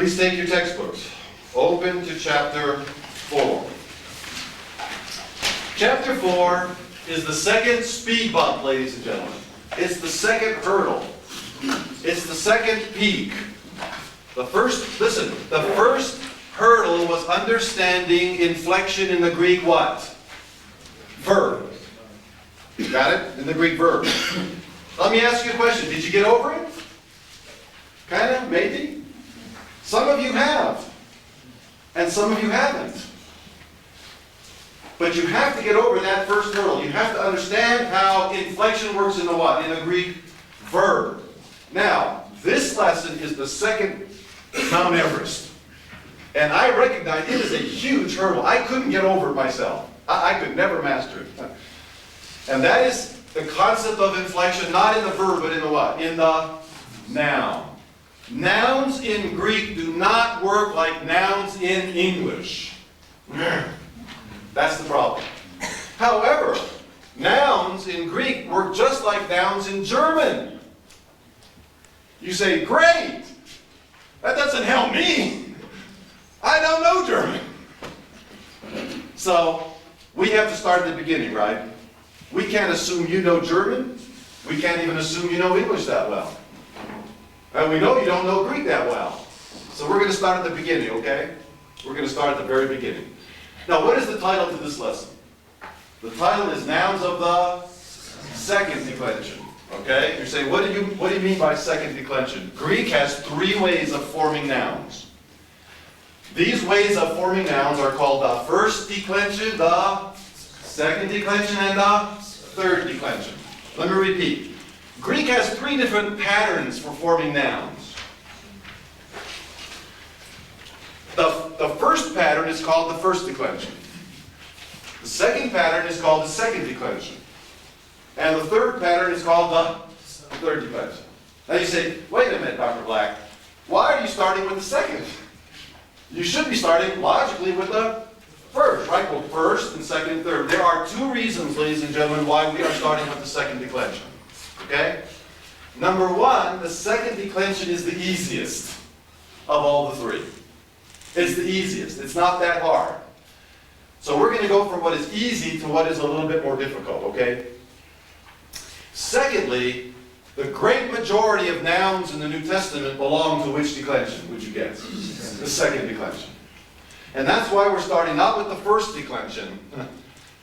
Please take your textbooks. Open to chapter 4. Chapter 4 is the second speed bump, ladies and gentlemen. It's the second hurdle. It's the second peak. The first hurdle was understanding inflection in the Greek what? Verb. Got it? In the Greek verb. Let me ask you a question. Did you get over it? Kind of? Maybe? Some of you have. And some of you haven't. But you have to get over that first hurdle. You have to understand how inflection works in the what? In the Greek verb. Now, this lesson is the second Mount Everest. And I recognize it is a huge hurdle. I couldn't get over it myself. I could never master it. And that is the concept of inflection, not in the verb, but in the what? In the noun. Nouns in Greek do not work like nouns in English. That's the problem. However, nouns in Greek work just like nouns in German. You say, great! That doesn't help me. I don't know German. So, we have to start at the beginning, right? We can't assume you know German. We can't even assume you know English that well. And we know you don't know Greek that well. So we're going to start at the beginning, okay? We're going to start at the very beginning. Now, what is the title to this lesson? The title is Nouns of the Second Declension. Okay? You're saying, what do you mean by second declension? Greek has 3 ways of forming nouns. These ways of forming nouns are called the first declension, the second declension, and the third declension. Let me repeat. Greek has 3 different patterns for forming nouns. The first pattern is called the first declension. The second pattern is called the second declension. And the third pattern is called the third declension. Now you say, wait a minute, Dr. Black, why are you starting with the second? You should be starting logically with the first, right? Well, first and second and third. There are 2 reasons, ladies and gentlemen, why we are starting with the second declension. Okay? Number 1, the second declension is the easiest of all the 3. It's the easiest. It's not that hard. So we're going to go from what is easy to what is a little bit more difficult, okay? Secondly, the great majority of nouns in the New Testament belong to which declension, would you guess? The second declension. And that's why we're starting not with the first declension.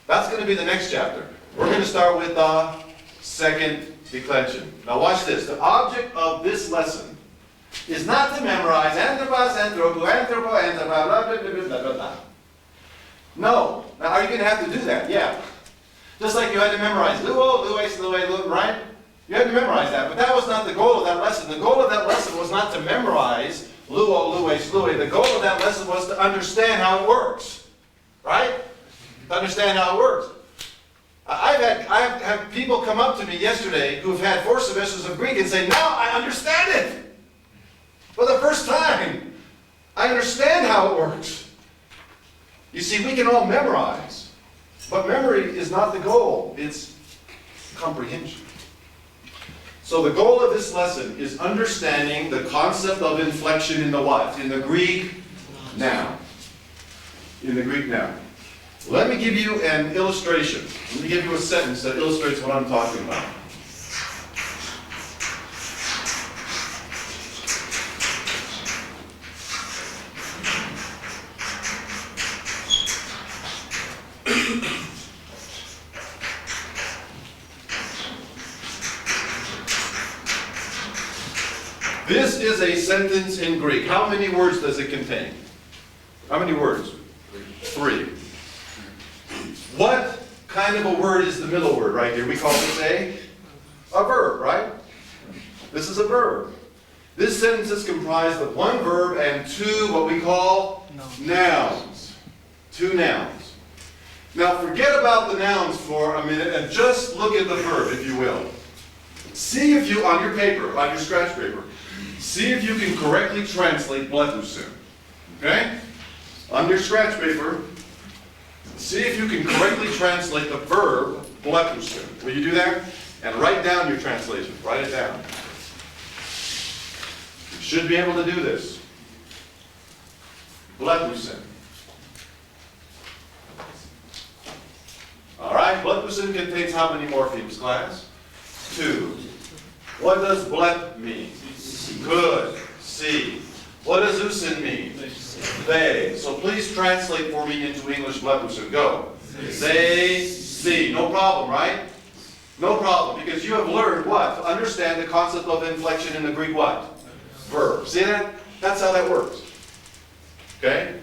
That's going to be the next chapter. We're going to start with the second declension. Now watch this. The object of this lesson is not to memorize anthropos, anthropo, anthropo, anthropo, blah, blah, blah, blah, blah, blah. No. Now are you going to have to do that? Yeah. Just like you had to memorize luo, lues, lue, right? You had to memorize that. But that was not the goal of that lesson. The goal of that lesson was not to memorize luo, lues, lue. The goal of that lesson was to understand how it works. Right? To understand how it works. I've had people come up to me yesterday who've had 4 semesters of Greek and say, now I understand it. For the first time, I understand how it works. You see, we can all memorize, but memory is not the goal. It's comprehension. So the goal of this lesson is understanding the concept of inflection in the what? In the Greek noun. In the Greek noun. Let me give you an illustration. Let me give you a sentence that illustrates what I'm talking about. This is a sentence in Greek. How many words does it contain? How many words? 3. What kind of a word is the middle word right here? We call this a verb, right? This is a verb. This sentence is comprised of 1 verb and 2 what we call nouns. 2 nouns. Now forget about the nouns for a minute and just look at the verb, if you will. See if you, on your paper, on your scratch paper, see if you can correctly translate bletusin. Okay? On your scratch paper, see if you can correctly translate the verb bletusin. Will you do that? And write down your translation. Write it down. You should be able to do this. blepusin. All right, blepusin contains how many morphemes, class? 2. What does blep mean? Good. See. What does usin mean? They. So please translate for me into English blepusin. Go. They see. No problem, right? No problem, because you have learned what? To understand the concept of inflection in the Greek what? Verb. See that? That's how that works. Okay?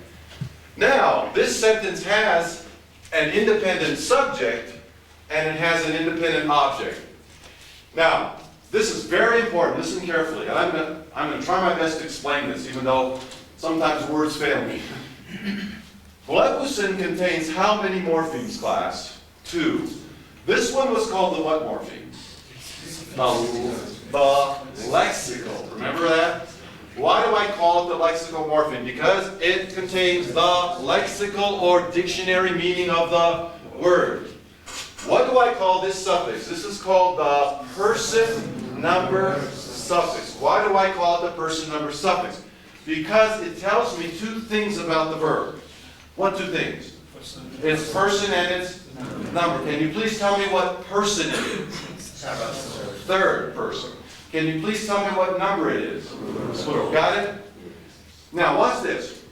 Now, this sentence has an independent subject and it has an independent object. Now, this is very important. Listen carefully. I'm going to try my best to explain this, even though sometimes words fail me. Blepusin contains how many morphemes, class? 2. This one was called the what morpheme? The lexical. Remember that? Why do I call it the lexical morpheme? Because it contains the lexical or dictionary meaning of the word. What do I call this suffix? This is called the person number suffix. Why do I call it the person number suffix? Because it tells me 2 things about the verb. What 2 things? It's person and it's number. Can you please tell me what person it is? Third person. Can you please tell me what number it is? Plural. Got it? Now watch this.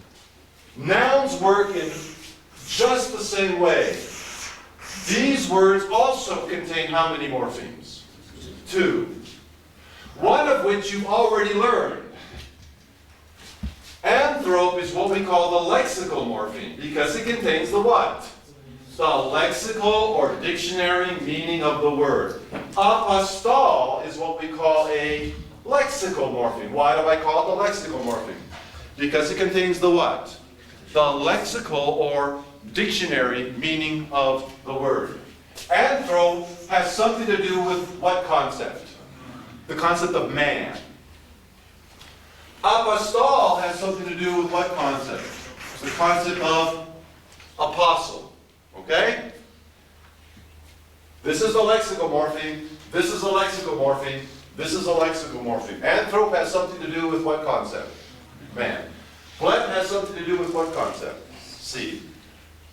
Nouns work in just the same way. These words also contain how many morphemes? 2. One of which you already learned. Anthrope is what we call the lexical morpheme because it contains the what? The lexical or dictionary meaning of the word. Apostol is what we call a lexical morpheme. Why do I call it the lexical morpheme? Because it contains the what? The lexical or dictionary meaning of the word. Anthro has something to do with what concept? The concept of man. Apostol has something to do with what concept? The concept of apostle. Okay? This is a lexical morpheme. This is a lexical morpheme. This is a lexical morpheme. Anthrope has something to do with what concept? Man. Blep has something to do with what concept? Seed.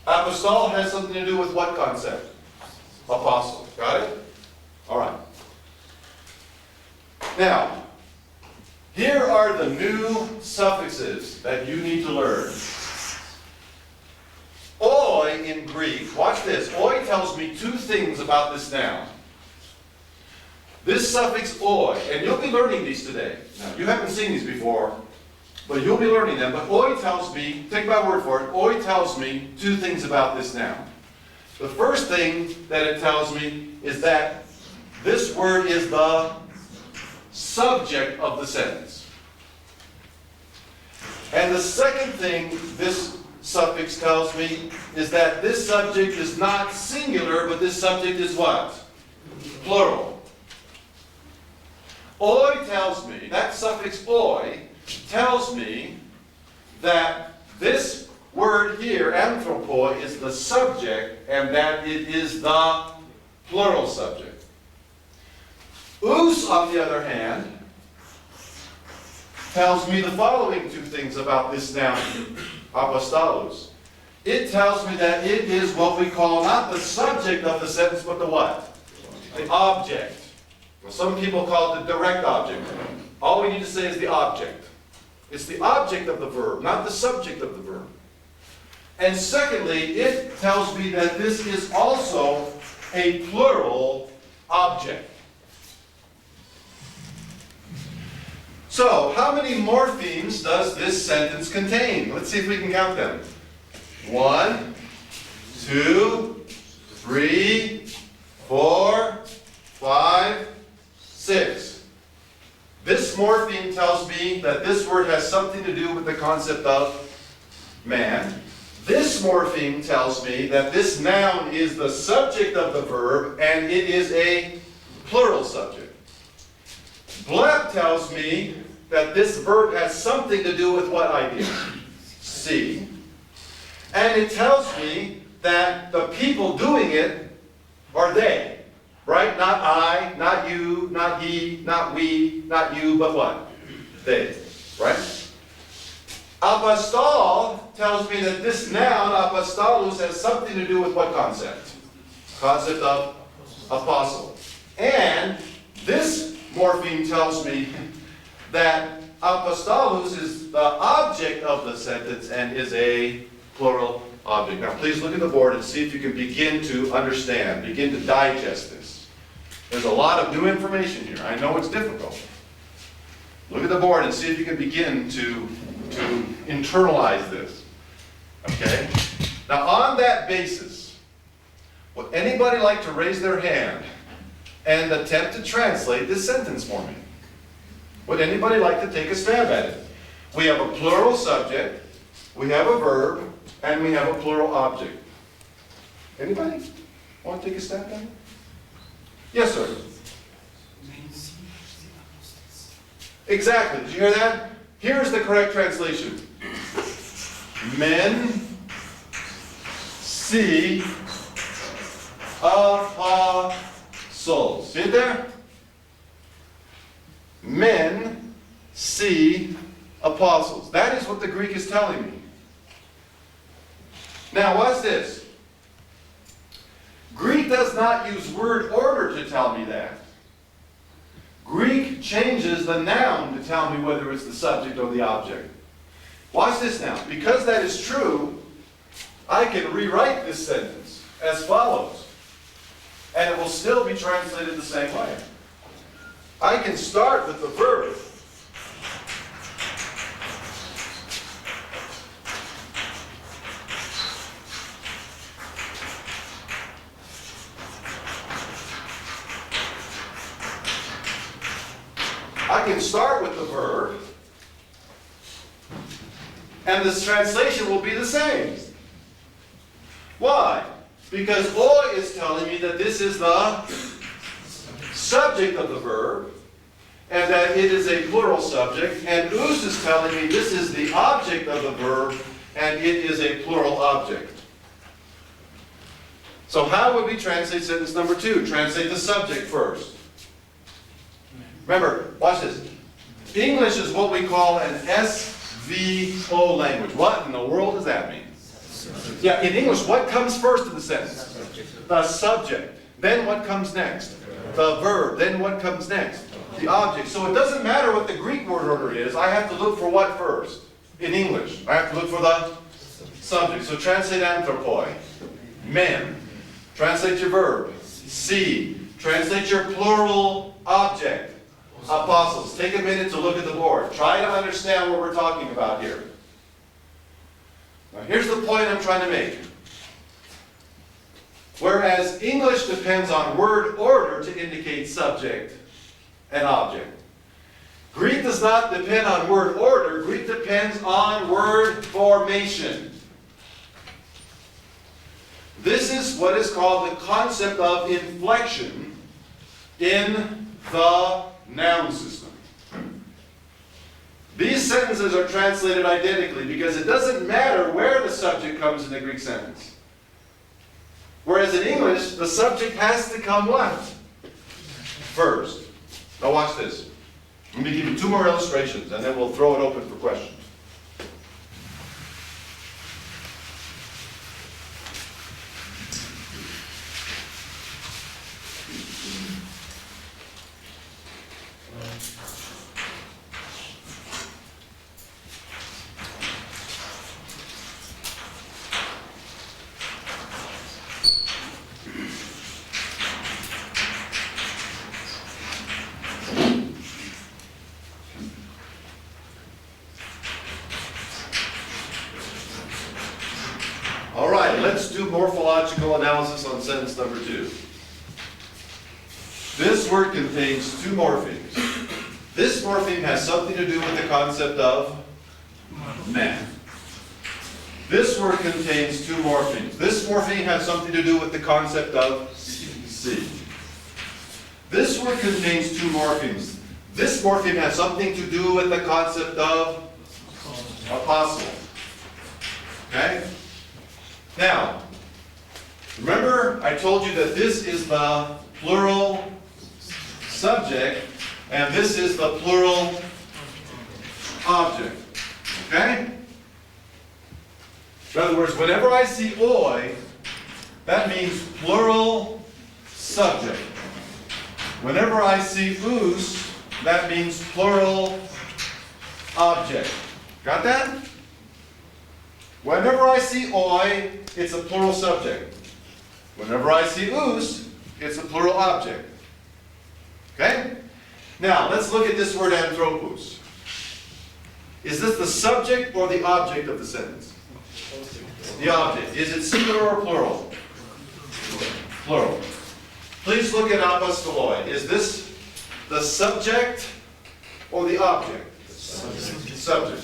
Apostol has something to do with what concept? Apostle. Got it? All right. Now, here are the new suffixes that you need to learn. Oi in Greek, watch this. Oi tells me 2 things about this noun. This suffix oi, and you'll be learning these today. Now, you haven't seen these before, but you'll be learning them. But oi tells me, take my word for it, oi tells me 2 things about this noun. The first thing that it tells me is that this word is the subject of the sentence. And the second thing this suffix tells me is that this subject is not singular, but this subject is what? Plural. Oi tells me, that suffix oi, tells me that this word here, anthropoi, is the subject and that it is the plural subject. Us, on the other hand, tells me the following 2 things about this noun, apostolos. It tells me that it is what we call not the subject of the sentence, but the what? The object. Well, some people call it the direct object. All we need to say is the object. It's the object of the verb, not the subject of the verb. And secondly, it tells me that this is also a plural object. So, how many morphemes does this sentence contain? Let's see if we can count them. 1, 2, 3, 4, 5, 6. This morpheme tells me that this word has something to do with the concept of man. This morpheme tells me that this noun is the subject of the verb and it is a plural subject. Blep tells me that this verb has something to do with what idea? See. And it tells me that the people doing it are they. Right? Not I, not you, not he, not we, not you, but what? They. Right? Apostol tells me that this noun, apostolus, has something to do with what concept? Concept of apostle. And this morpheme tells me that apostolus is the object of the sentence and is a plural object. Now please look at the board and see if you can begin to understand, begin to digest this. There's a lot of new information here. I know it's difficult. Look at the board and see if you can begin to internalize this. Okay? Now on that basis, would anybody like to raise their hand and attempt to translate this sentence for me? Would anybody like to take a stab at it? We have a plural subject, we have a verb, and we have a plural object. Anybody want to take a stab at it? Yes, sir. Exactly. Did you hear that? Here's the correct translation. Men see apostles. See it there? Men see apostles. That is what the Greek is telling me. Now, watch this. Greek does not use word order to tell me that. Greek changes the noun to tell me whether it's the subject or the object. Watch this now. Because that is true, I can rewrite this sentence as follows. And it will still be translated the same way. I can start with the verb. I can start with the verb, and this translation will be the same. Why? Because oi is telling me that this is the subject of the verb, and that it is a plural subject, and us is telling me this is the object of the verb, and it is a plural object. So how would we translate sentence number 2? Translate the subject first. Remember, watch this. English is what we call an SVO language. What in the world does that mean? Yeah, in English, what comes first in the sentence? The subject. Then what comes next? The verb. Then what comes next? The object. So it doesn't matter what the Greek word order is. I have to look for what first? In English, I have to look for the subject. So translate anthropoi. Men. Translate your verb. See. Translate your plural object. Apostles. Take a minute to look at the board. Try to understand what we're talking about here. Now here's the point I'm trying to make. Whereas English depends on word order to indicate subject and object, Greek does not depend on word order. Greek depends on word formation. This is what is called the concept of inflection in the noun system. These sentences are translated identically because it doesn't matter where the subject comes in the Greek sentence. Whereas in English, the subject has to come what? First. Now watch this. I'm going to give you 2 more illustrations and then we'll throw it open for questions. Let's do morphological analysis on sentence number 2. This word contains 2 morphemes. This morpheme has something to do with the concept of man. This word contains 2 morphemes. This morpheme has something to do with the concept of see. This word contains 2 morphemes. This morpheme has something to do with the concept of apostle. Okay? Now, remember I told you that this is the plural subject and this is the plural object. Okay? In other words, whenever I see oi, that means plural subject. Whenever I see us, that means plural object. Got that? Whenever I see oi, it's a plural subject. Whenever I see us, it's a plural object. Okay? Now, let's look at this word anthropos. Is this the subject or the object of the sentence? The object. Is it singular or plural? Plural. Please look at apostoloi. Is this the subject or the object? Subject.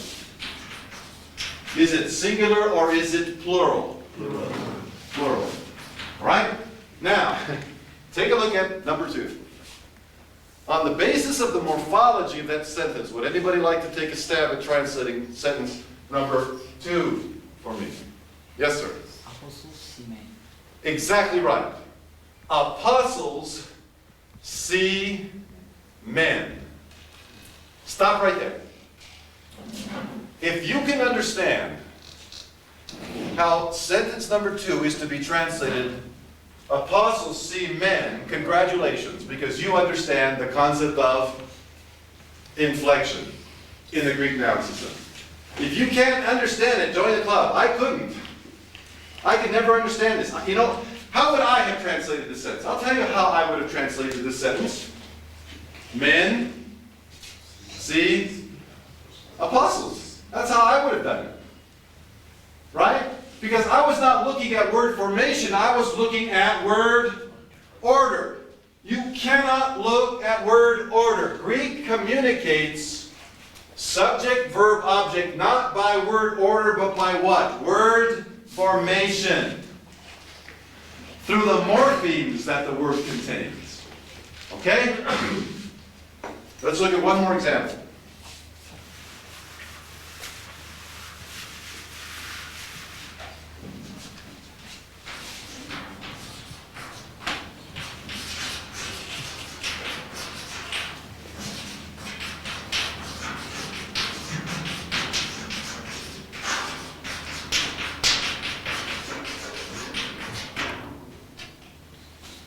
Is it singular or is it plural? Plural. All right? Now, take a look at number 2. On the basis of the morphology of that sentence, would anybody like to take a stab at translating sentence number 2 for me? Yes, sir. Exactly right. Apostles see men. Stop right there. If you can understand how sentence number 2 is to be translated, apostles see men, congratulations, because you understand the concept of inflection in the Greek noun system. If you can't understand it, join the club. I couldn't. I could never understand this. You know, how would I have translated this sentence? I'll tell you how I would have translated this sentence. Men see apostles. That's how I would have done it. Right? Because I was not looking at word formation, I was looking at word order. You cannot look at word order. Greek communicates subject, verb, object, not by word order, but by what? Word formation. Through the morphemes that the word contains. Okay? Let's look at one more example.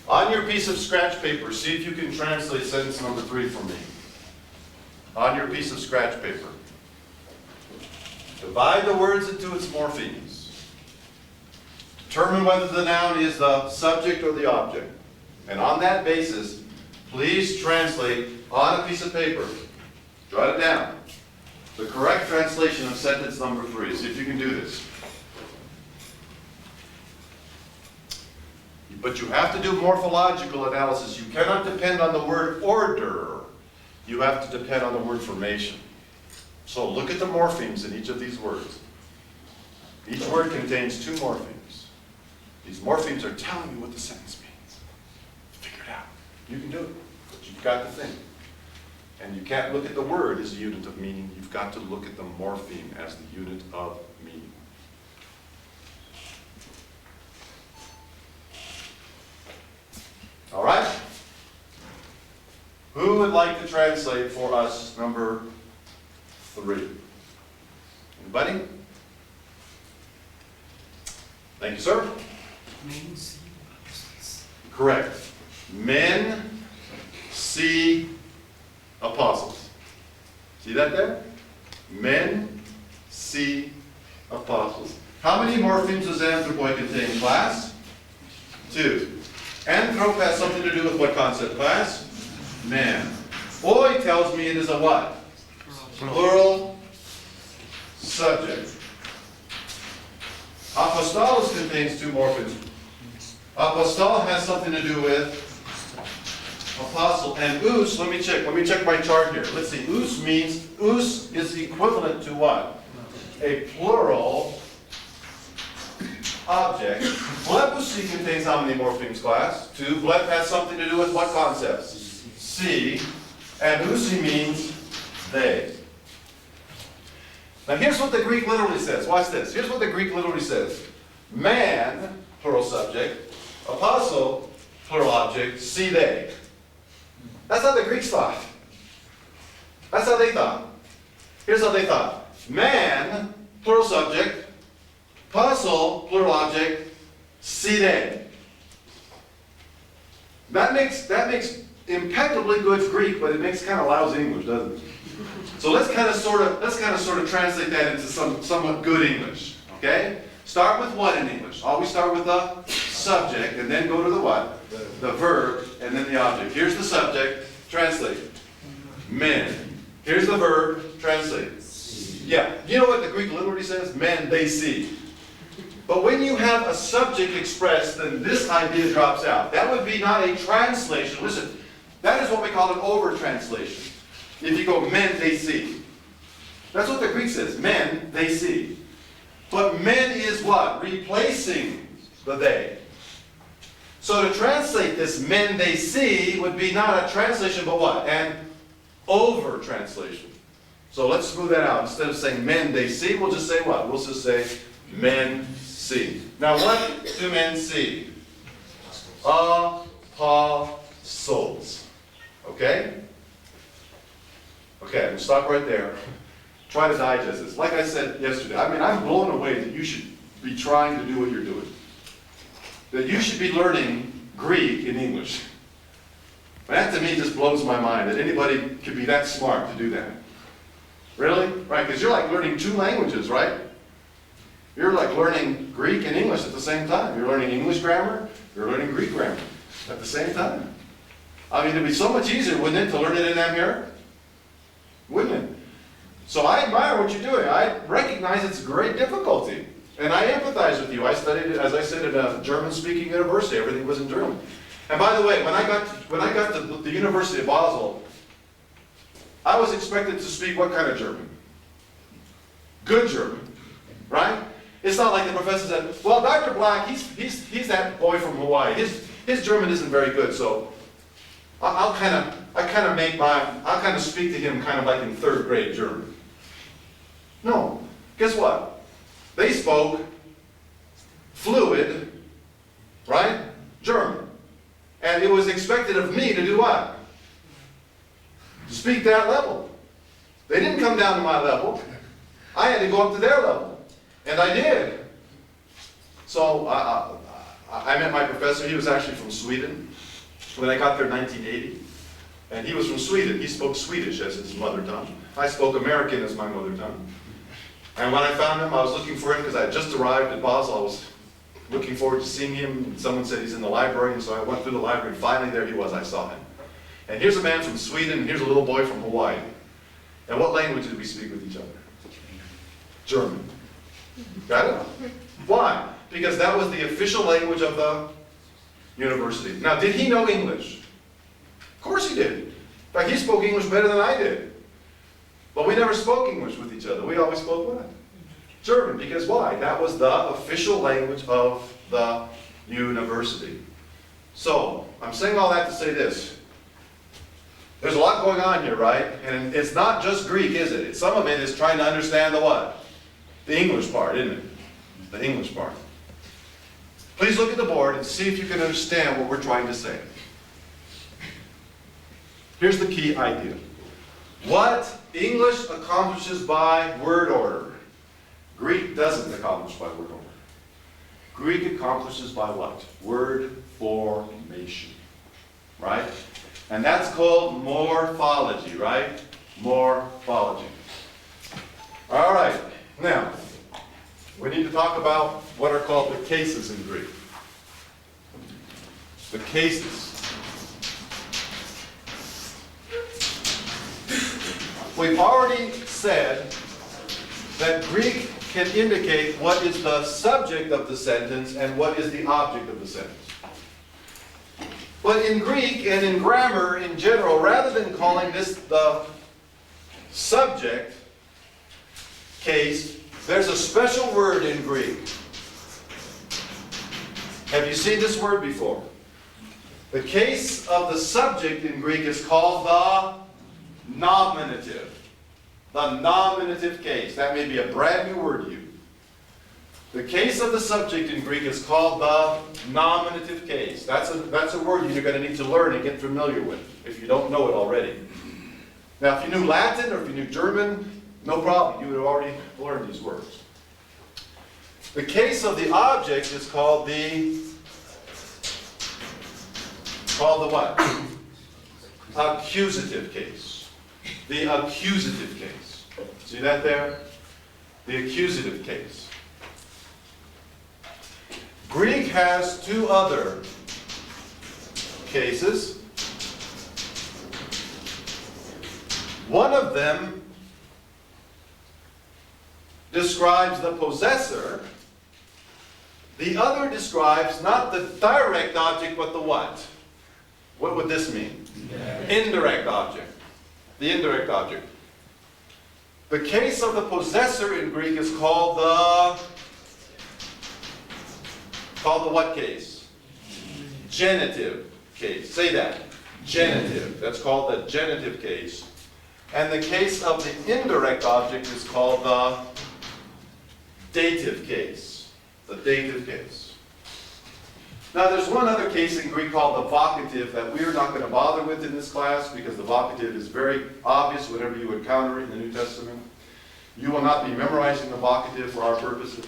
On your piece of scratch paper, see if you can translate sentence number 3 for me. On your piece of scratch paper. Divide the words into its morphemes. Determine whether the noun is the subject or the object. And on that basis, please translate on a piece of paper. Jot it down. The correct translation of sentence number 3. See if you can do this. But you have to do morphological analysis. You cannot depend on the word order. You have to depend on the word formation. So look at the morphemes in each of these words. Each word contains 2 morphemes. These morphemes are telling you what the sentence means. Figure it out. You can do it, but you've got to think. And you can't look at the word as a unit of meaning. You've got to look at the morpheme as the unit of meaning. All right? Who would like to translate for us number 3? Anybody? Thank you, sir. Correct. Men see apostles. See that there? Men see apostles. How many morphemes does anthropoi contain, class? 2. Anthrop has something to do with what concept, class? Man. Oi tells me it is a what? Plural subject. Apostolos contains 2 morphemes. Apostol has something to do with apostle. And us, let me check my chart here. Let's see, us is equivalent to what? A plural object. Blepusi contains how many morphemes, class? 2. Blep has something to do with what concepts? See. And usi means they. Now here's what the Greek literally says. Watch this. Here's what the Greek literally says. Man, plural subject. Apostle, plural object. See they. That's how the Greeks thought. That's how they thought. Here's how they thought. Man, plural subject. Puzzle, plural object, sire. That makes impeccably good Greek, but it makes kind of lousy English, doesn't it? So let's kind of sort of translate that into somewhat good English. Okay? Start with what in English? Always start with the subject, and then go to the what? The verb, and then the object. Here's the subject, translate. Men. Here's the verb, translate. Yeah, you know what the Greek literally says? Men, they see. But when you have a subject expressed, then this idea drops out. That would be not a translation. Listen, that is what we call an over-translation. If you go, men, they see. That's what the Greek says. Men, they see. But men is what? Replacing the they. So to translate this men, they see would be not a translation, but what? An over-translation. So let's smooth that out. Instead of saying men, they see, we'll just say what? We'll just say men see. Now what do men see? Apostles. Okay? Okay, we'll stop right there. Try to digest this. Like I said yesterday, I mean, I'm blown away that you should be trying to do what you're doing. That you should be learning Greek in English. That to me just blows my mind, that anybody could be that smart to do that. Really? Right, because you're like learning two languages, right? You're like learning Greek and English at the same time. You're learning English grammar, you're learning Greek grammar at the same time. I mean, it'd be so much easier, wouldn't it, to learn it in Amharic? Wouldn't it? So I admire what you're doing. I recognize it's great difficulty. And I empathize with you. I studied it, as I said, at a German-speaking university. Everything was in German. And by the way, when I got to the University of Basel, I was expected to speak what kind of German? Good German, right? It's not like the professor said, well, Dr. Black, he's that boy from Hawaii. His German isn't very good, so I'll kind of speak to him kind of like in third grade German. No. Guess what? They spoke fluid, right? German. And it was expected of me to do what? To speak that level. They didn't come down to my level. I had to go up to their level. And I did. So I met my professor. He was actually from Sweden. When I got there in 1980. And he was from Sweden. He spoke Swedish as his mother tongue. I spoke American as my mother tongue. And when I found him, I was looking for him because I had just arrived at Basel. I was looking forward to seeing him. And someone said he's in the library, and so I went through the library, and finally there he was. I saw him. And here's a man from Sweden, and here's a little boy from Hawaii. And what language did we speak with each other? German. Got it? Why? Because that was the official language of the university. Now, did he know English? Of course he did. In fact, he spoke English better than I did. But we never spoke English with each other. We always spoke what? German. Because why? That was the official language of the university. So, I'm saying all that to say this. There's a lot going on here, right? And it's not just Greek, is it? Some of it is trying to understand the what? The English part, isn't it? The English part. Please look at the board and see if you can understand what we're trying to say. Here's the key idea. What English accomplishes by word order, Greek doesn't accomplish by word order. Greek accomplishes by what? Word formation. Right? And that's called morphology, right? Morphology. All right. Now, we need to talk about what are called the cases in Greek. The cases. We've already said that Greek can indicate what is the subject of the sentence and what is the object of the sentence. But in Greek and in grammar in general, rather than calling this the subject case, there's a special word in Greek. Have you seen this word before? The case of the subject in Greek is called the nominative. The nominative case. That may be a brand new word to you. The case of the subject in Greek is called the nominative case. That's a word you're going to need to learn and get familiar with if you don't know it already. Now, if you knew Latin or if you knew German, no problem. You would have already learned these words. The case of the object is called what? Accusative case. The accusative case. See that there? The accusative case. Greek has two other cases. One of them describes the possessor. The other describes not the direct object, but the what? What would this mean? Indirect object. The indirect object. The case of the possessor in Greek is called the what case? Genitive case. Say that. Genitive. That's called the genitive case. And the case of the indirect object is called the dative case. The dative case. Now there's one other case in Greek called the vocative that we're not going to bother with in this class because the vocative is very obvious whenever you encounter it in the New Testament. You will not be memorizing the vocative for our purposes.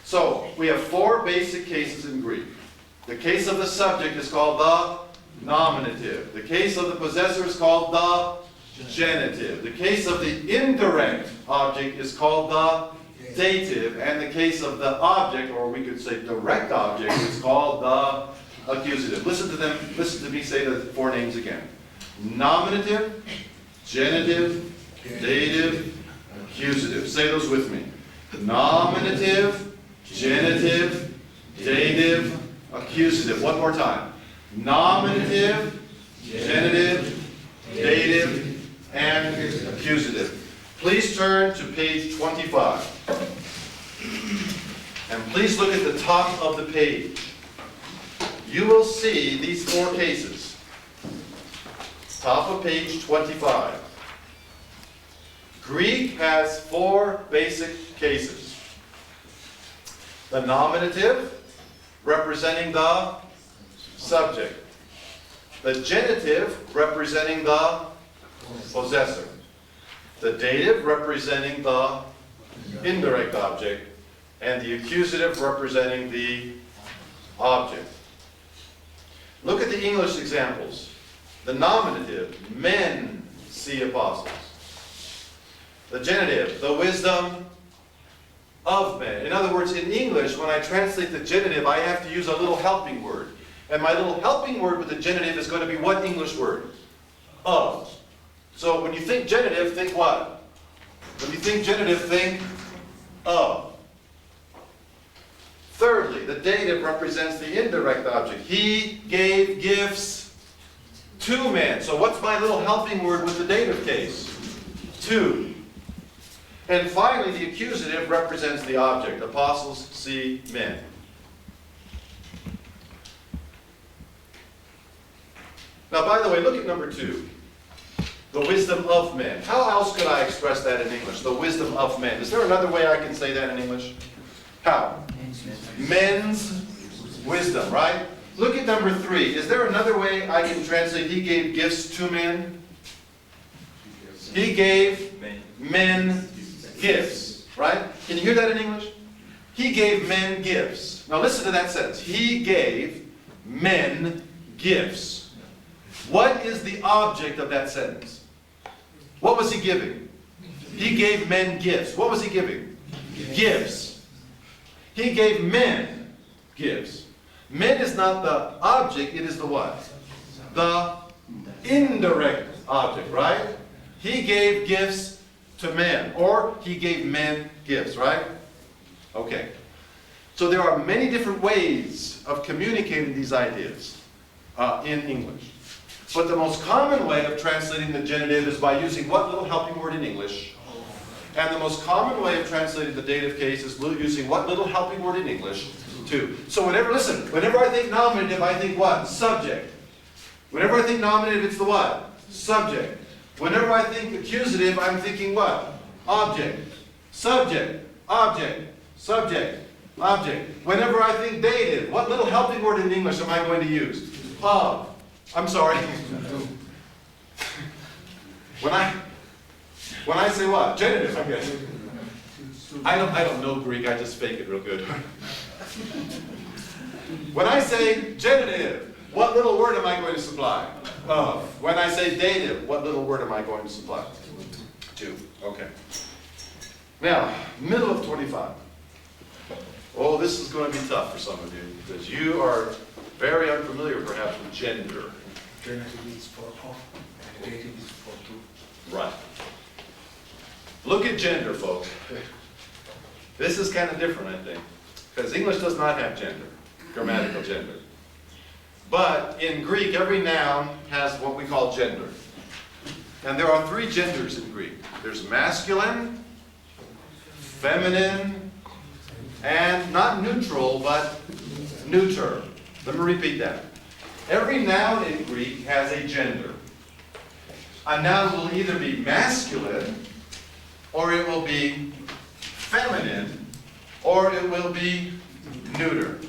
So we have four basic cases in Greek. The case of the subject is called the nominative. The case of the possessor is called the genitive. The case of the indirect object is called the dative, and the case of the object, or we could say direct object, is called the accusative. Listen to them, listen to me say the four names again. Nominative, genitive, dative, accusative. Say those with me. Nominative, genitive, dative, accusative. One more time. Nominative, genitive, dative, and accusative. Please turn to page 25. And please look at the top of the page. You will see these four cases. Top of page 25. Greek has four basic cases. The nominative, representing the subject. The genitive, representing the possessor. The dative, representing the indirect object. And the accusative, representing the object. Look at the English examples. The nominative, men see apostles. The genitive, the wisdom of men. In other words, in English, when I translate the genitive, I have to use a little helping word. And my little helping word with the genitive is going to be what English word? Of. So when you think genitive, think what? When you think genitive, think of. Thirdly, the dative represents the indirect object. He gave gifts to men. So what's my little helping word with the dative case? To. And finally, the accusative represents the object. Apostles see men. Now, by the way, look at number 2. The wisdom of men. How else could I express that in English? The wisdom of men. Is there another way I can say that in English? How? Men's wisdom, right? Look at number 3. Is there another way I can translate he gave gifts to men? He gave men gifts, right? Can you hear that in English? He gave men gifts. Now listen to that sentence. He gave men gifts. What is the object of that sentence? What was he giving? He gave men gifts. What was he giving? Gifts. He gave men gifts. Men is not the object, it is the what? The indirect object, right? He gave gifts to men, or he gave men gifts, right? Okay. So there are many different ways of communicating these ideas in English. But the most common way of translating the genitive is by using what little helping word in English? And the most common way of translating the dative case is using what little helping word in English? To. So whenever I think nominative, I think what? Subject. Whenever I think nominative, it's the what? Subject. Whenever I think accusative, I'm thinking what? Object. Subject. Object. Subject. Object. Whenever I think dative, what little helping word in English am I going to use? Of. I'm sorry. When I say what? Genitive, I guess. I don't know Greek, I just fake it real good. When I say genitive, what little word am I going to supply? Of. When I say dative, what little word am I going to supply? To. Okay. Now, middle of 25. Oh, this is going to be tough for some of you, because you are very unfamiliar, perhaps, with gender. Genitive is for of, and dative is for to. Right. Look at gender, folks. This is kind of different, I think, because English does not have gender, grammatical gender. But in Greek, every noun has what we call gender. And there are three genders in Greek. There's masculine, feminine, and not neutral, but neuter. Let me repeat that. Every noun in Greek has a gender. A noun will either be masculine, or it will be feminine, or it will be neuter.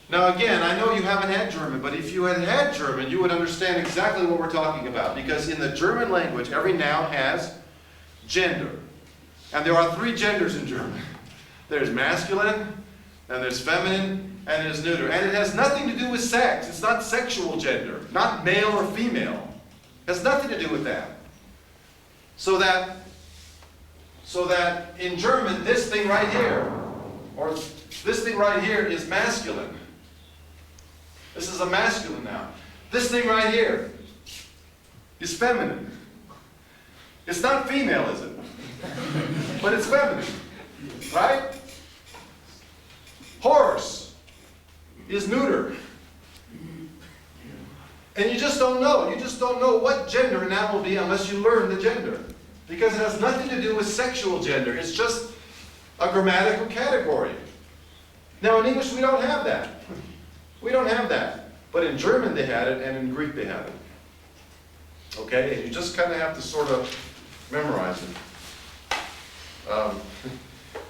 Now again, I know you haven't had German, but if you had had German, you would understand exactly what we're talking about. Because in the German language, every noun has gender. And there are three genders in German. There's masculine, and there's feminine, and there's neuter. And it has nothing to do with sex. It's not sexual gender, not male or female. It has nothing to do with that. So that in German, this thing right here, or this thing right here is masculine. This is a masculine noun. This thing right here is feminine. It's not female, is it? But it's feminine, right? Horse is neuter. And you just don't know. You just don't know what gender a noun will be unless you learn the gender. Because it has nothing to do with sexual gender. It's just a grammatical category. Now in English we don't have that. We don't have that. But in German they had it, and in Greek they have it. Okay? And you just kind of have to sort of memorize it.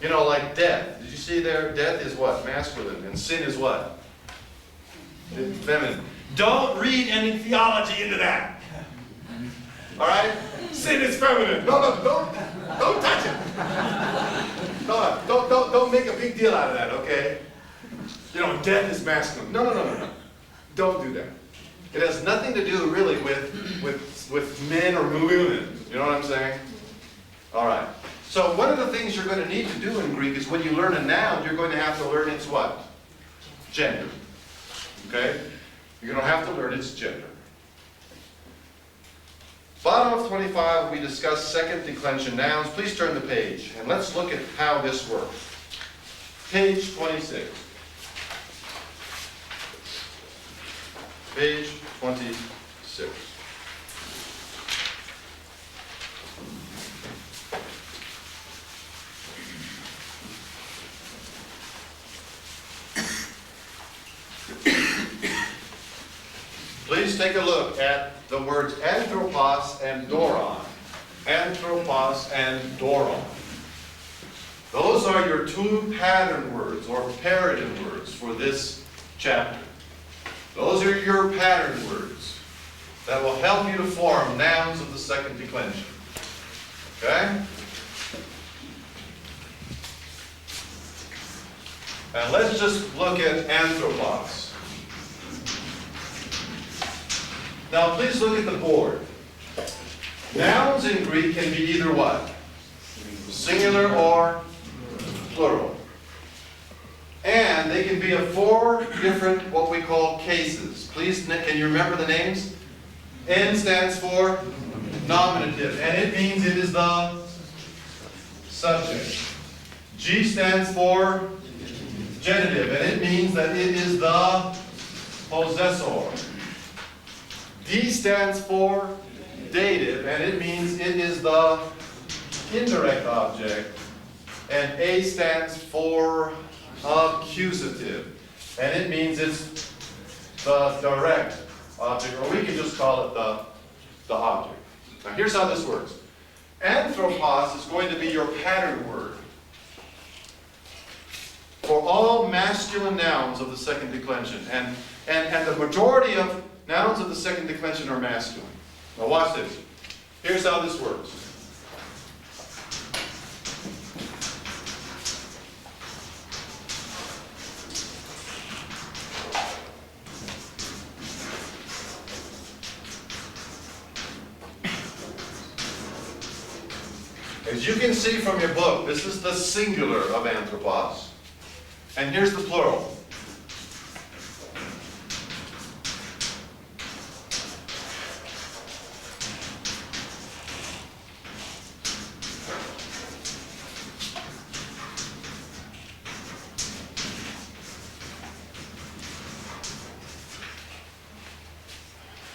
You know, like death. Did you see there? Death is what? Masculine. And sin is what? Feminine. Don't read any theology into that. All right? Sin is feminine. No, don't touch it. No, don't make a big deal out of that, okay? You know, death is masculine. No. Don't do that. It has nothing to do really with men or women. You know what I'm saying? All right. So one of the things you're going to need to do in Greek is when you learn a noun, you're going to have to learn its what? Gender. Okay? You're going to have to learn its gender. Bottom of 25, we discuss second declension nouns. Please turn the page, and let's look at how this works. Page 26. Page 26. Please take a look at the words anthropos and doron. Anthropos and doron. Those are your two pattern words or paradigm words for this chapter. Those are your pattern words that will help you to form nouns of the second declension. Okay? And let's just look at anthropos. Now please look at the board. Nouns in Greek can be either what? Singular or plural. And they can be of four different what we call cases. Please, can you remember the names? N stands for nominative, and it means it is the subject. G stands for genitive, and it means that it is the possessor. D stands for dative, and it means it is the indirect object. And A stands for accusative, and it means it's the direct object, or we can just call it the object. Now here's how this works. Anthropos is going to be your pattern word for all masculine nouns of the second declension. And the majority of nouns of the second declension are masculine. Now watch this. Here's how this works. As you can see from your book, this is the singular of anthropos, and here's the plural.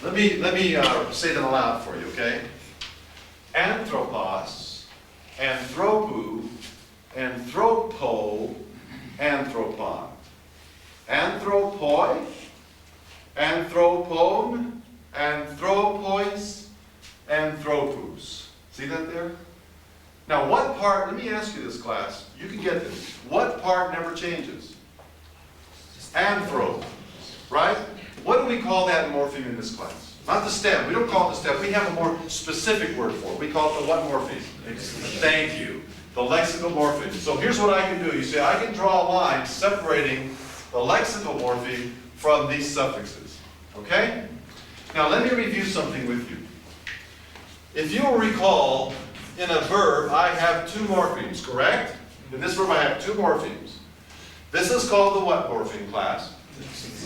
Let me say them aloud for you, okay? Anthropos, anthropou, anthropo, anthropon. Anthropoi, anthropon, anthropois, anthropous. See that there? Now what part, let me ask you this, class, you can get this. What part never changes? Anthro, right? What do we call that morpheme in this class? Not the stem. We don't call it the stem. We have a more specific word for it. We call it the what morpheme? Thank you. The lexical morpheme. So here's what I can do. You see, I can draw a line separating the lexical morpheme from these suffixes. Okay? Now let me review something with you. If you will recall, in a verb, I have two morphemes, correct? In this verb, I have two morphemes. This is called the what morpheme, class?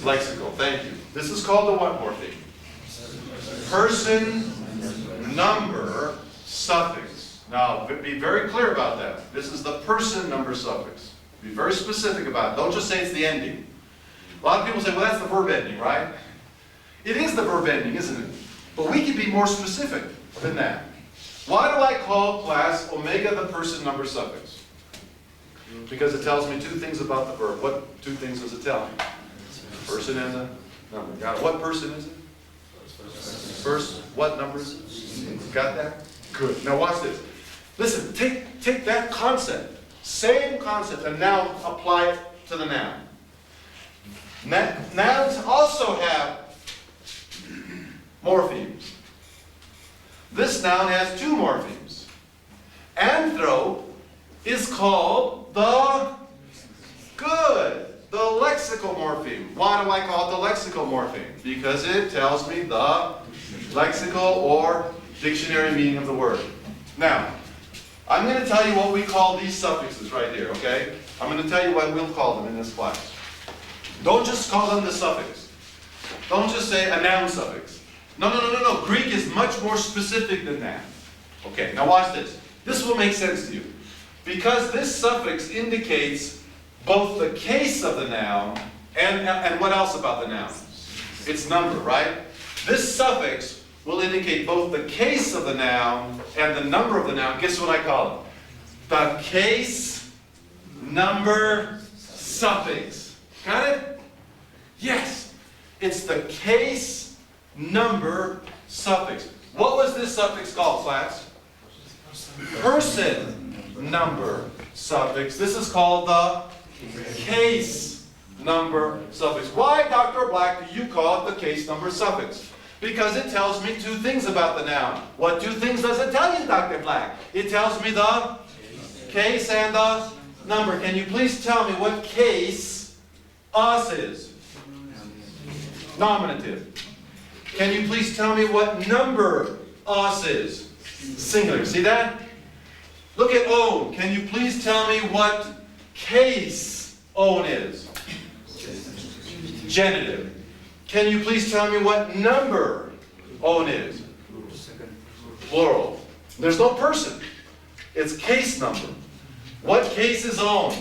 Lexical, thank you. This is called the what morpheme? Person, number, suffix. Now, be very clear about that. This is the person, number, suffix. Be very specific about it. Don't just say it's the ending. A lot of people say, well, that's the verb ending, right? It is the verb ending, isn't it? But we can be more specific than that. Why do I call class omega the person, number, suffix? Because it tells me two things about the verb. What two things does it tell me? Person and the number. Got it? What person is it? First, what number is it? Got that? Good. Now watch this. Listen, take that concept, same concept, and now apply it to the noun. Nouns also have morphemes. This noun has two morphemes. Anthro is called the good. The lexical morpheme. Why do I call it the lexical morpheme? Because it tells me the lexical or dictionary meaning of the word. Now, I'm going to tell you what we call these suffixes right here, okay? I'm going to tell you what we'll call them in this class. Don't just call them the suffix. Don't just say a noun suffix. No. Greek is much more specific than that. Okay, now watch this. This will make sense to you. Because this suffix indicates both the case of the noun and what else about the noun? Its number, right? This suffix will indicate both the case of the noun and the number of the noun. Guess what I call it? The case number suffix. Got it? Yes. It's the case number suffix. What was this suffix called, class? Person number suffix. This is called the case number suffix. Why, Dr. Black, do you call it the case number suffix? Because it tells me two things about the noun. What two things does it tell you, Dr. Black? It tells me the case and the number. Can you please tell me what case us is? Nominative. Can you please tell me what number us is? Singular. See that? Look at own. Can you please tell me what case own is? Genitive. Can you please tell me what number own is? Plural. There's no person. It's case number. What case is own?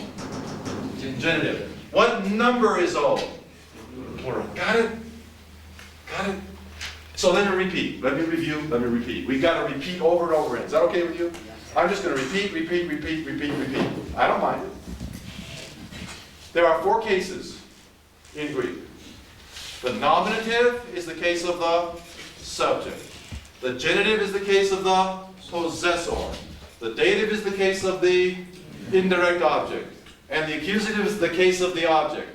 Genitive. What number is own? Plural. Got it? Got it? So let me repeat. Let me review. Let me repeat. We've got to repeat over and over again. Is that okay with you? I'm just going to repeat. I don't mind it. There are four cases in Greek. The nominative is the case of the subject. The genitive is the case of the possessor. The dative is the case of the indirect object. And the accusative is the case of the object.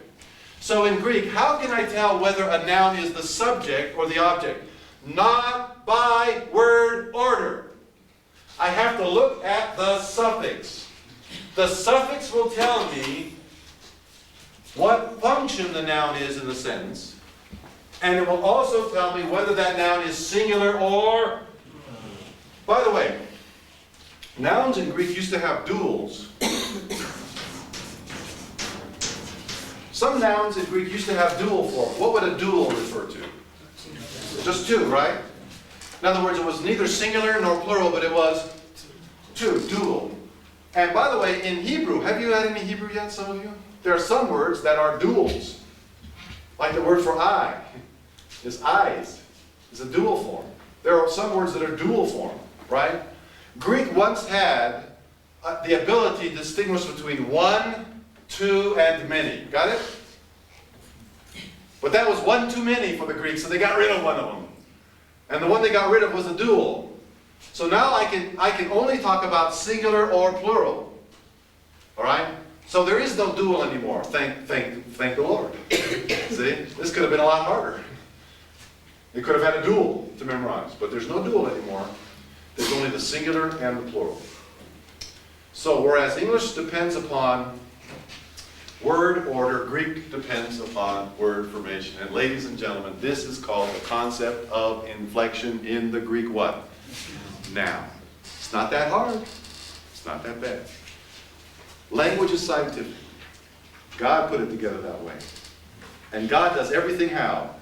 So in Greek, how can I tell whether a noun is the subject or the object? Not by word order. I have to look at the suffix. The suffix will tell me what function the noun is in the sentence. And it will also tell me whether that noun is singular or... By the way, Nouns in Greek used to have duals. Some nouns in Greek used to have dual form. What would a dual refer to? Just two, right? In other words, it was neither singular nor plural, but it was two, dual. And by the way, in Hebrew, have you had any Hebrew yet, some of you? There are some words that are duals. Like the word for eye is eyes. It's a dual form. There are some words that are dual form, right? Greek once had the ability to distinguish between one, two, and many. Got it? But that was one too many for the Greeks, so they got rid of one of them. And the one they got rid of was a dual. So now I can only talk about singular or plural. All right? So there is no dual anymore. Thank the Lord. See? This could have been a lot harder. You could have had a dual to memorize, but there's no dual anymore. There's only the singular and the plural. So whereas English depends upon word order, Greek depends upon word formation. And ladies and gentlemen, this is called the concept of inflection in the Greek what? Noun. It's not that hard. It's not that bad. Language is scientific. God put it together that way. And God does everything how?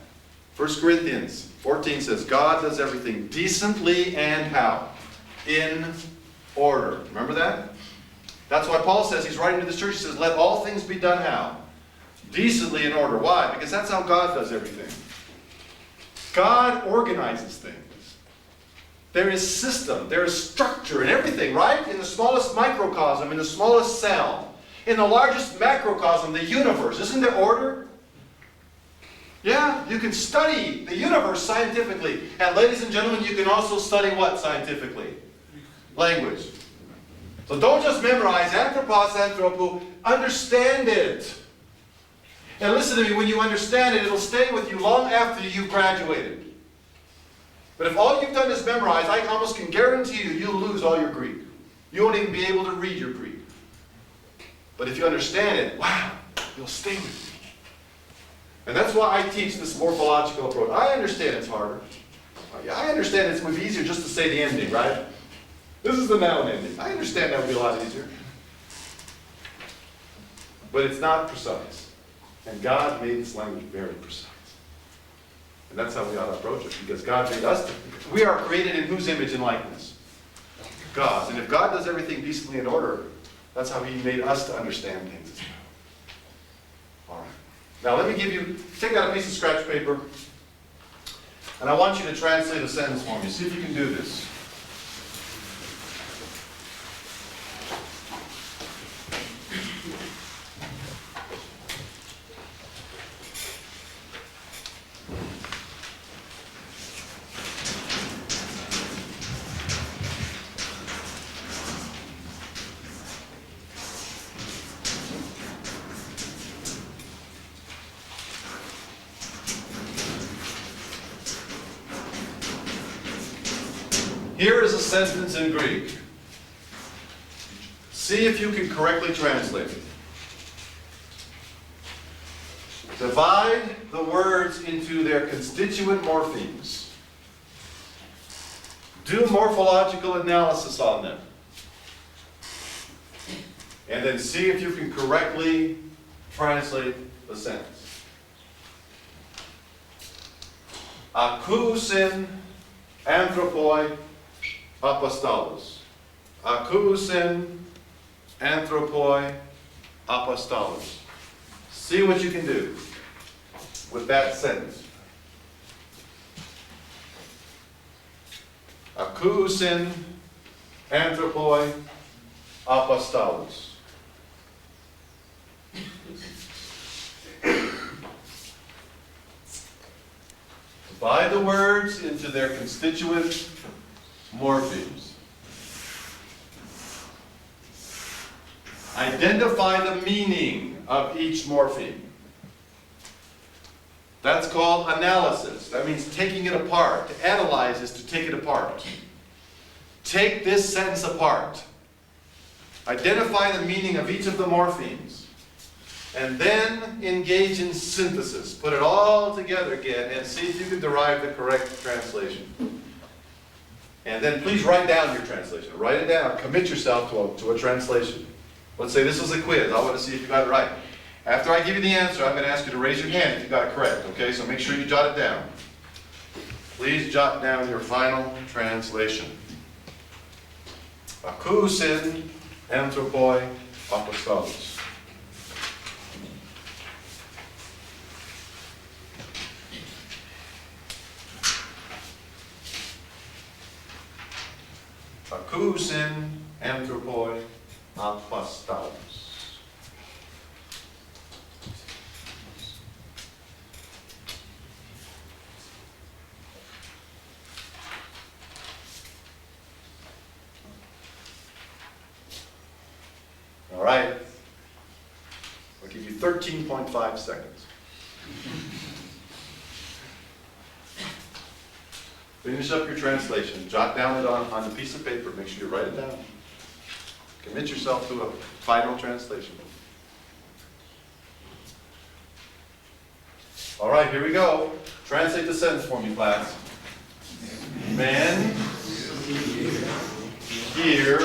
1 Corinthians 14 says, God does everything decently and how? In order. Remember that? That's why Paul says, he's writing to this church, he says, let all things be done how? Decently in order. Why? Because that's how God does everything. God organizes things. There is system, there is structure in everything, right? In the smallest microcosm, in the smallest cell, in the largest macrocosm, the universe. Isn't there order? Yeah, you can study the universe scientifically. And ladies and gentlemen, you can also study what scientifically? Language. So don't just memorize anthropos, anthropo, understand it. And listen to me, when you understand it, it'll stay with you long after you've graduated. But if all you've done is memorize, I almost can guarantee you, you'll lose all your Greek. You won't even be able to read your Greek. But if you understand it, wow, you'll stay with you. And that's why I teach this morphological approach. I understand it's harder. I understand it would be easier just to say the ending, right? This is the noun ending. I understand that would be a lot easier. But it's not precise. And God made this language very precise. And that's how we ought to approach it. Because God made us. We are created in whose image and likeness? God's. And if God does everything decently in order, that's how He made us to understand things as well. All right. Now let me give you, take out a piece of scratch paper, and I want you to translate a sentence for me. See if you can do this. Here is a sentence in Greek. See if you can correctly translate it. Divide the words into their constituent morphemes. Do morphological analysis on them. And then see if you can correctly translate the sentence. Akousin anthropoi apostolos. Akousin anthropoi apostolos. See what you can do with that sentence. Akousin anthropoi apostolos. Divide the words into their constituent morphemes. Identify the meaning of each morpheme. That's called analysis. That means taking it apart. To analyze is to take it apart. Take this sentence apart. Identify the meaning of each of the morphemes. And then engage in synthesis. Put it all together again and see if you can derive the correct translation. And then please write down your translation. Write it down. Commit yourself to a translation. Let's say this is a quiz. I want to see if you got it right. After I give you the answer, I'm going to ask you to raise your hand if you got it correct. Okay, so make sure you jot it down. Please jot down your final translation. Akousin anthropoi apostolos. Akousin anthropoi apostolos. All right. I'll give you 13.5 seconds. Finish up your translation. Jot down it on a piece of paper. Make sure you write it down. Commit yourself to a final translation. All right, here we go. Translate the sentence for me, class. Men hear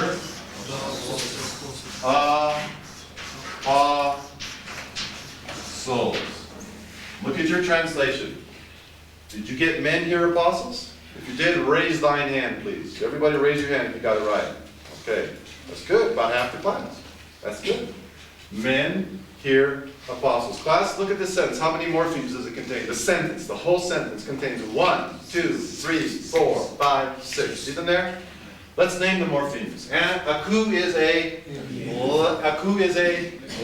apostles. Look at your translation. Did you get men hear apostles? If you did, raise thine hand, please. Everybody raise your hand if you got it right. Okay, that's good. About half the class. That's good. Men hear apostles. Class, look at this sentence. How many morphemes does it contain? The sentence, the whole sentence contains 1, 2, 3, 4, 5, 6. See them there? Let's name the morphemes. And aku is a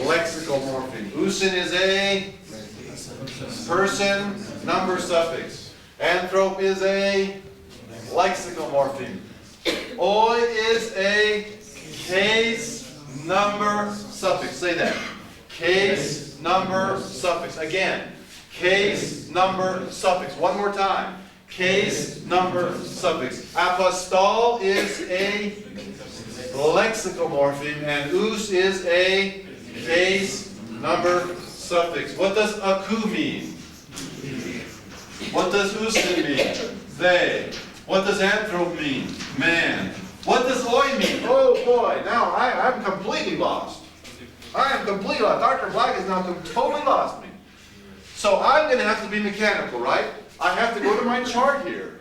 lexical morpheme. Usin is a person, number, suffix. Anthrop is a lexical morpheme. Oi is a case, number, suffix. Say that. Case, number, suffix. Again. Case, number, suffix. One more time. Case, number, suffix. Apostol is a lexical morpheme, and us is a case, number, suffix. What does aku mean? What does usin mean? They. What does anthrop mean? Man. What does oi mean? Oh boy, now I'm completely lost. I am completely lost. Dr. Black has now totally lost me. So I'm going to have to be mechanical, right? I have to go to my chart here.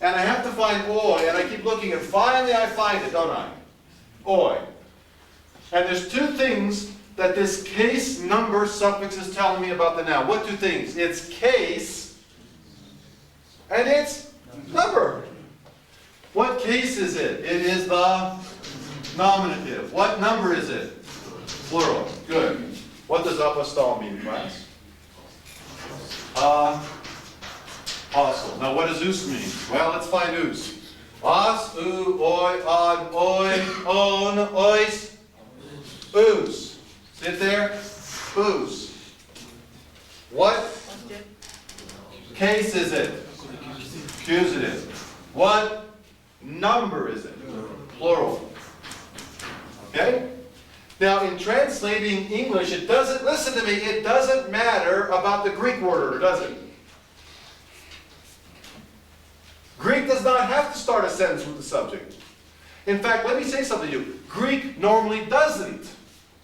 And I have to find oi, and I keep looking, and finally I find it, don't I? Oi. And there's two things that this case number suffix is telling me about the noun. What two things? It's case, and it's number. What case is it? It is the nominative. What number is it? Plural. Good. What does apostol mean, class? Apostle. Now what does us mean? Well, let's find us. As, u, oi, on, oi, on, ois, us. Sit there. Us. What case is it? Accusative. What number is it? Plural. Okay? Now, in translating English, it doesn't, listen to me, it doesn't matter about the Greek word order, does it? Greek does not have to start a sentence with the subject. In fact, let me say something to you. Greek normally doesn't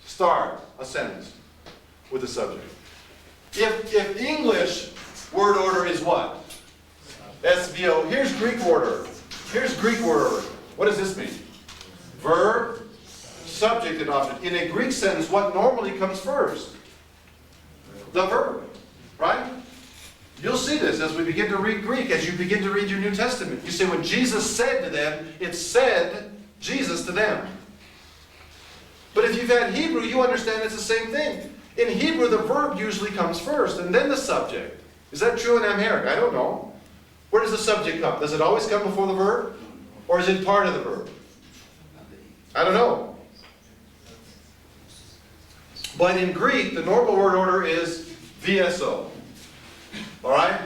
start a sentence with the subject. If English word order is what? SVO. Here's Greek order. Here's Greek word order. What does this mean? Verb, subject, and object. In a Greek sentence, what normally comes first? The verb, right? You'll see this as we begin to read Greek, as you begin to read your New Testament. You see, when Jesus said to them, it said Jesus to them. But if you've had Hebrew, you understand it's the same thing. In Hebrew, the verb usually comes first, and then the subject. Is that true in Amharic? I don't know. Where does the subject come? Does it always come before the verb? Or is it part of the verb? I don't know. But in Greek, the normal word order is VSO. Alright?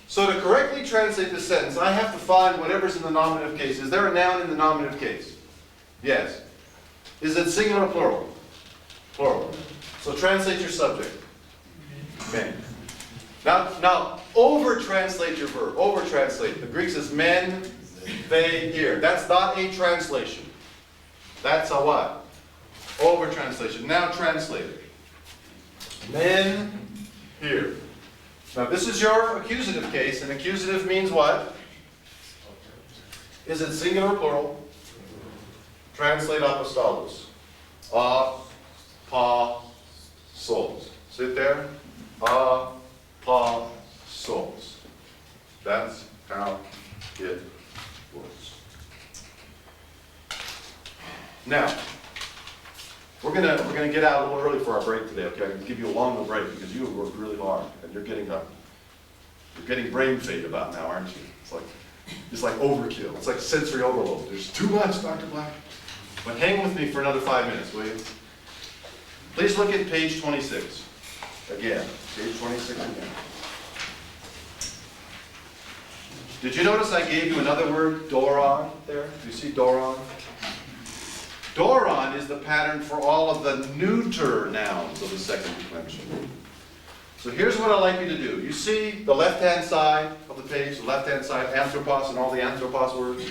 So to correctly translate this sentence, I have to find whatever's in the nominative case. Is there a noun in the nominative case? Yes. Is it singular or plural? Plural. So translate your subject. Men. Now over-translate your verb. Over-translate. The Greek says men they hear. That's not a translation. That's a what? Over translation. Now translate it. Men hear. Now this is your accusative case, and accusative means what? Is it singular or plural? Translate apostolos. A, pa, souls. Sit there. A, pa, souls. That's how it works. Now, we're gonna get out a little early for our break today. Okay, I'm gonna give you a longer break because you have worked really hard and you're getting brain fade about now, aren't you? It's like overkill. It's like sensory overload. There's too much, Dr. Black. But hang with me for another 5 minutes, will you? Please look at page 26. Again, page 26 again. Did you notice I gave you another word, doron, there? Do you see doron? Doron is the pattern for all of the neuter nouns of the second declension. So here's what I'd like you to do. You see the left-hand side of the page, the left-hand side, anthropos and all the anthropos words?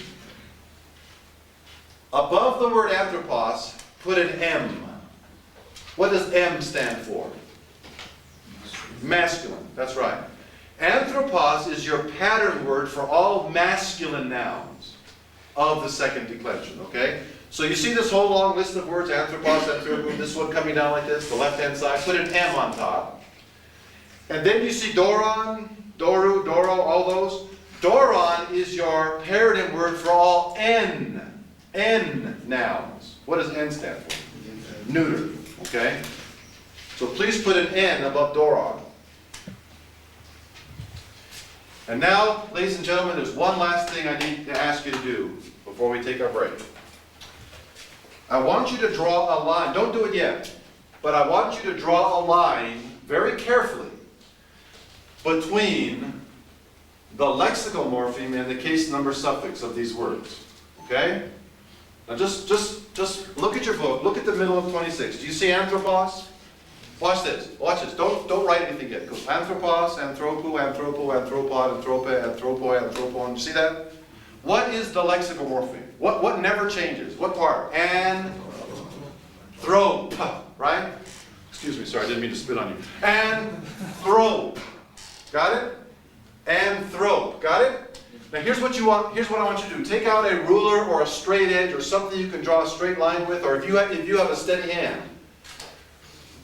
Above the word anthropos, put an M. What does M stand for? Masculine, that's right. Anthropos is your pattern word for all masculine nouns of the second declension, okay? So you see this whole long list of words, anthropos, anthropos, this one coming down like this, the left-hand side, put an M on top. And then you see doron, doru, doro, all those. Doron is your paradigm word for all N nouns. What does N stand for? Neuter, okay? So please put an N above doron. And now, ladies and gentlemen, there's one last thing I need to ask you to do before we take our break. I want you to draw a line. Don't do it yet. But I want you to draw a line very carefully between the lexical morpheme and the case number suffix of these words. Okay? Now just look at your book. Look at the middle of 26. Do you see anthropos? Watch this. Watch this. Don't write anything yet. Go anthropos, anthropo, anthropo, anthropod, anthrope, anthropoi, anthropon. You see that? What is the lexical morpheme? What never changes? What part? Anthrope. Right? Excuse me, sorry, I didn't mean to spit on you. Anthrope. Got it? Anthrope. Got it? Now here's what I want you to do. Take out a ruler or a straight edge or something you can draw a straight line with, or if you have a steady hand.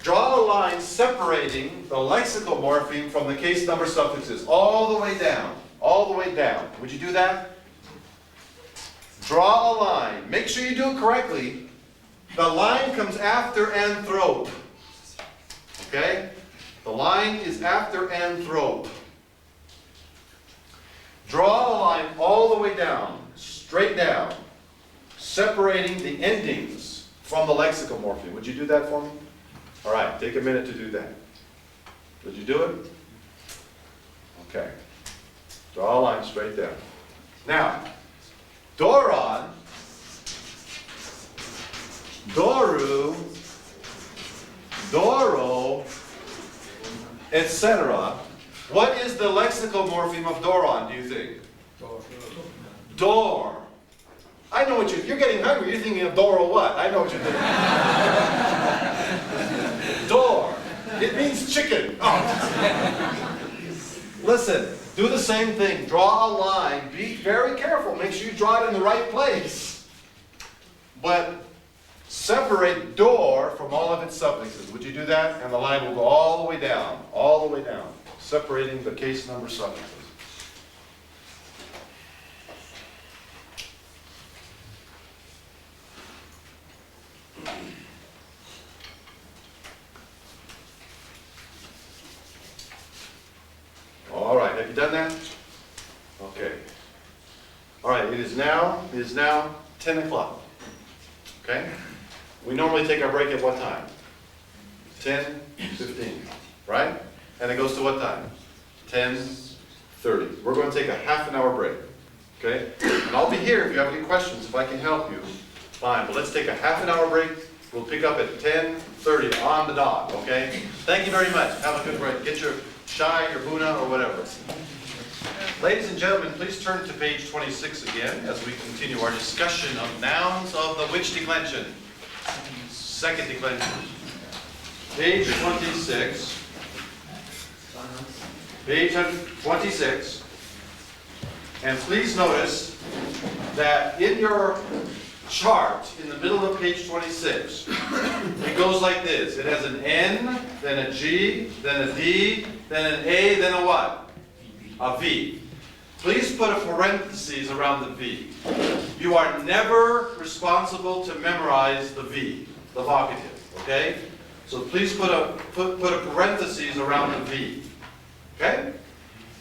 Draw a line separating the lexical morpheme from the case number suffixes all the way down. All the way down. Would you do that? Draw a line. Make sure you do it correctly. The line comes after anthrope. Okay? The line is after anthrope. Draw a line all the way down, straight down, separating the endings from the lexical morpheme. Would you do that for me? All right, take a minute to do that. Did you do it? Okay. Draw a line straight down. Now, doron, doru, doro, etc. What is the lexical morpheme of doron, do you think? Door. I know what you're getting hungry. You're thinking of doro what? I know what you're thinking. Door. It means chicken. Oh. Listen, do the same thing. Draw a line. Be very careful. Make sure you draw it in the right place. But separate door from all of its suffixes. Would you do that? And the line will go all the way down. All the way down. Separating the case number suffixes. All right, have you done that? Okay. All right, it is now 10 o'clock. Okay? We normally take our break at what time? 10:15, right? And it goes to what time? 10:30. We're going to take a half an hour break. Okay? And I'll be here if you have any questions, if I can help you. Fine, but let's take a half an hour break. We'll pick up at 10:30 on the dot, okay? Thank you very much. Have a good break. Get your chai, your buna, or whatever. Ladies and gentlemen, please turn to page 26 again as we continue our discussion of nouns of the which declension? Second declension. Page 26. Page 26. And please notice that in your chart, in the middle of page 26, it goes like this. It has an N, then a G, then a D, then an A, then a what? A V. Please put a parenthesis around the V. You are never responsible to memorize the V, the vocative, okay? So please put a parenthesis around the V, okay?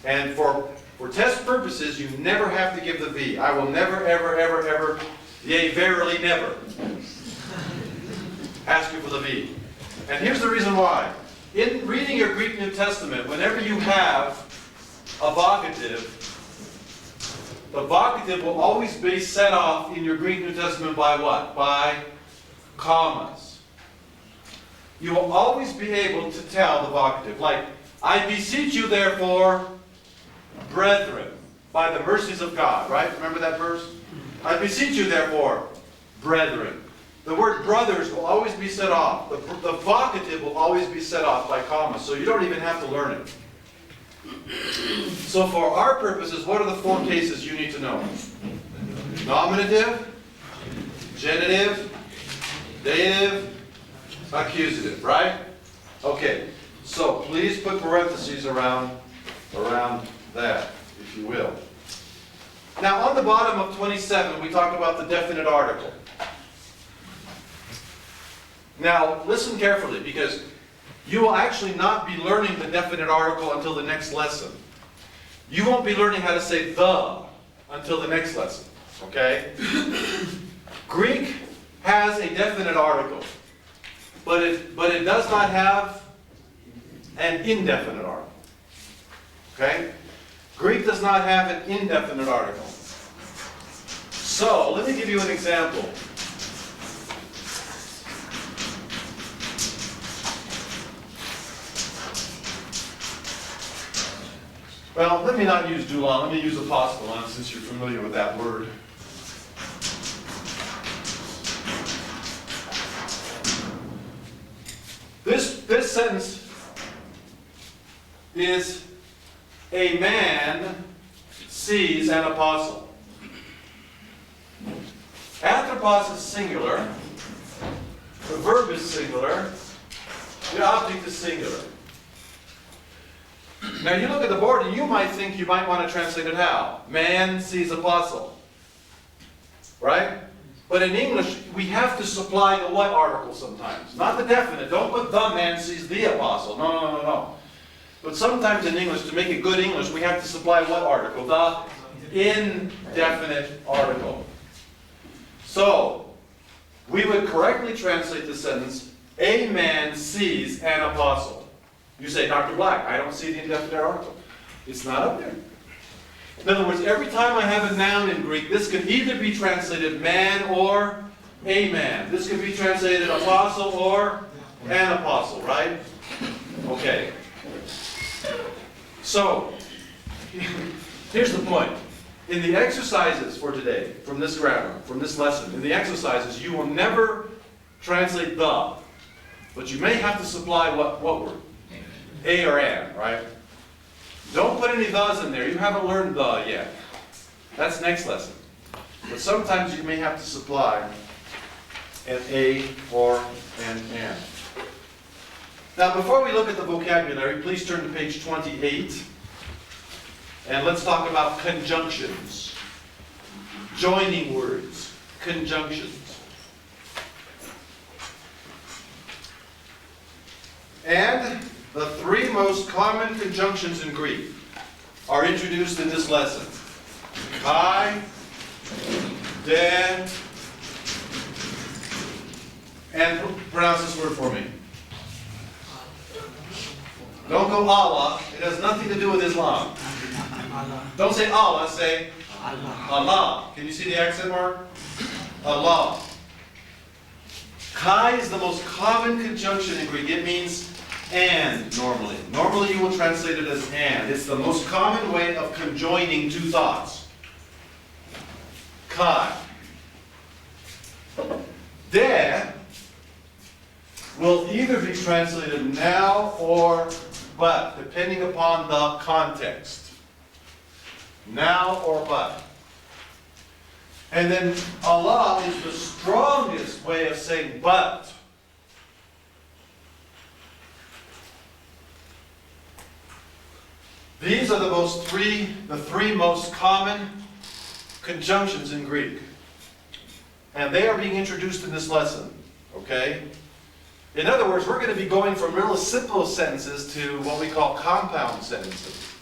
And for test purposes, you never have to give the V. I will never, ever, ever, ever, yea, verily, never ask you for the V. And here's the reason why. In reading your Greek New Testament, whenever you have a vocative, the vocative will always be set off in your Greek New Testament by what? By commas. You will always be able to tell the vocative, like, I beseech you therefore, brethren, by the mercies of God, right? Remember that verse? I beseech you therefore, brethren. The word brothers will always be set off. The vocative will always be set off by commas, so you don't even have to learn it. So for our purposes, what are the 4 cases you need to know? Nominative, genitive, dative, accusative, right? Okay, so please put parentheses around that, if you will. Now on the bottom of 27, we talk about the definite article. Now listen carefully, because you will actually not be learning the definite article until the next lesson. You won't be learning how to say the until the next lesson, okay? Greek has a definite article, but it does not have an indefinite article, okay? Greek does not have an indefinite article. So, let me give you an example. Well, let me not use doulan, let me use apostolon, since you're familiar with that word. This sentence is, a man sees an apostle. Anthropos is singular, the verb is singular, the object is singular. Now you look at the board and you might think you might want to translate it how? Man sees apostle. Right? But in English, we have to supply the what article sometimes. Not the definite. Don't put the man sees the apostle. No, no, no, no, no. But sometimes in English, to make it good English, we have to supply what article? The indefinite article. So, we would correctly translate the sentence, a man sees an apostle. You say, Dr. Black, I don't see the indefinite article. It's not up there. In other words, every time I have a noun in Greek, this can either be translated man or a man. This can be translated apostle or an apostle, right? Okay. So, here's the point. In the exercises for today, from this grammar, from this lesson, in the exercises, you will never translate the, but you may have to supply what word? A or an, right? Don't put any thes in there. You haven't learned the yet. That's next lesson. But sometimes you may have to supply an a or an and. Now, before we look at the vocabulary, please turn to page 28. And let's talk about conjunctions. Joining words. Conjunctions. And the 3 most common conjunctions in Greek are introduced in this lesson. Kai, de, and pronounce this word for me. Don't go Allah. It has nothing to do with Islam. Don't say Allah, say Allah. Can you see the accent mark? Allah. Kai is the most common conjunction in Greek. It means And normally. Normally you will translate it as and. It's the most common way of conjoining two thoughts. Kai. De will either be translated now or but, depending upon the context. Now or but. And then Allah is the strongest way of saying but. These are the three most common conjunctions in Greek. And they are being introduced in this lesson. Okay? In other words, we're going to be going from real simple sentences to what we call compound sentences,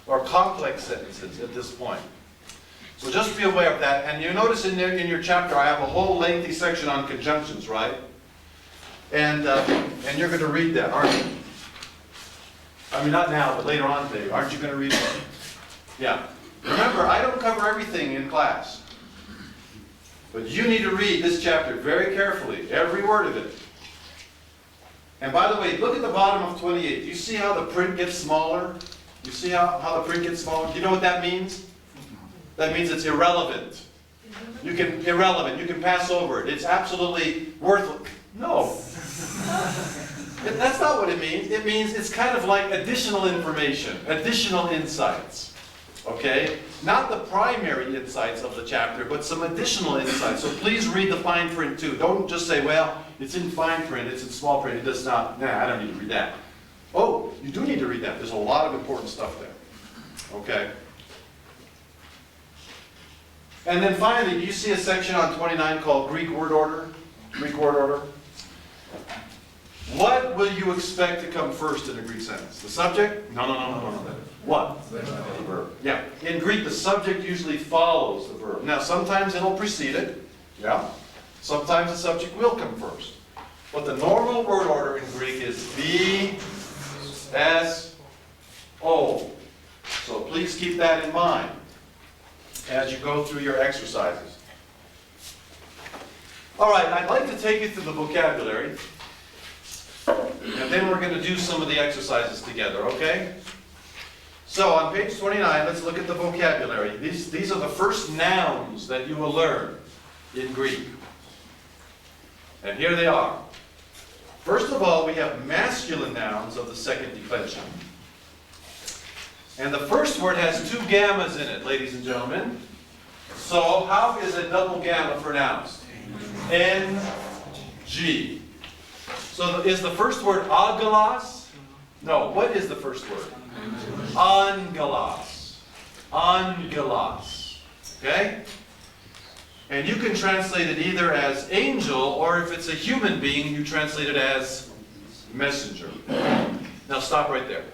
or complex sentences at this point. So just be aware of that. And you notice in your chapter, I have a whole lengthy section on conjunctions, right? And you're going to read that, aren't you? I mean, not now, but later on today. Aren't you going to read it? Yeah. Remember, I don't cover everything in class. But you need to read this chapter very carefully, every word of it. And by the way, look at the bottom of 28. Do you see how the print gets smaller? You see how the print gets smaller? Do you know what that means? That means it's irrelevant. You can pass over it. It's absolutely worthless. No. That's not what it means. It means it's kind of like additional information, additional insights. Okay? Not the primary insights of the chapter, but some additional insights. So please read the fine print too. Don't just say, well, it's in fine print, it's in small print, it does not. Nah, I don't need to read that. Oh, you do need to read that. There's a lot of important stuff there. Okay? And then finally, do you see a section on 29 called Greek word order? Greek word order. What will you expect to come first in a Greek sentence? The subject? No. What? The verb. Yeah. In Greek, the subject usually follows the verb. Now, sometimes it'll precede it. Yeah. Sometimes the subject will come first. But the normal word order in Greek is V, S, O. So please keep that in mind as you go through your exercises. All right, I'd like to take you through the vocabulary. And then we're going to do some of the exercises together, okay? So on page 29, let's look at the vocabulary. These are the first nouns that you will learn in Greek. And here they are. First of all, we have masculine nouns of the second declension. And the first word has two gammas in it, ladies and gentlemen. So how is a double gamma pronounced? N-G. So is the first word agalos? No. What is the first word? Angelos. Angelos. Okay? And you can translate it either as angel, or if it's a human being, you translate it as messenger. Now stop right there.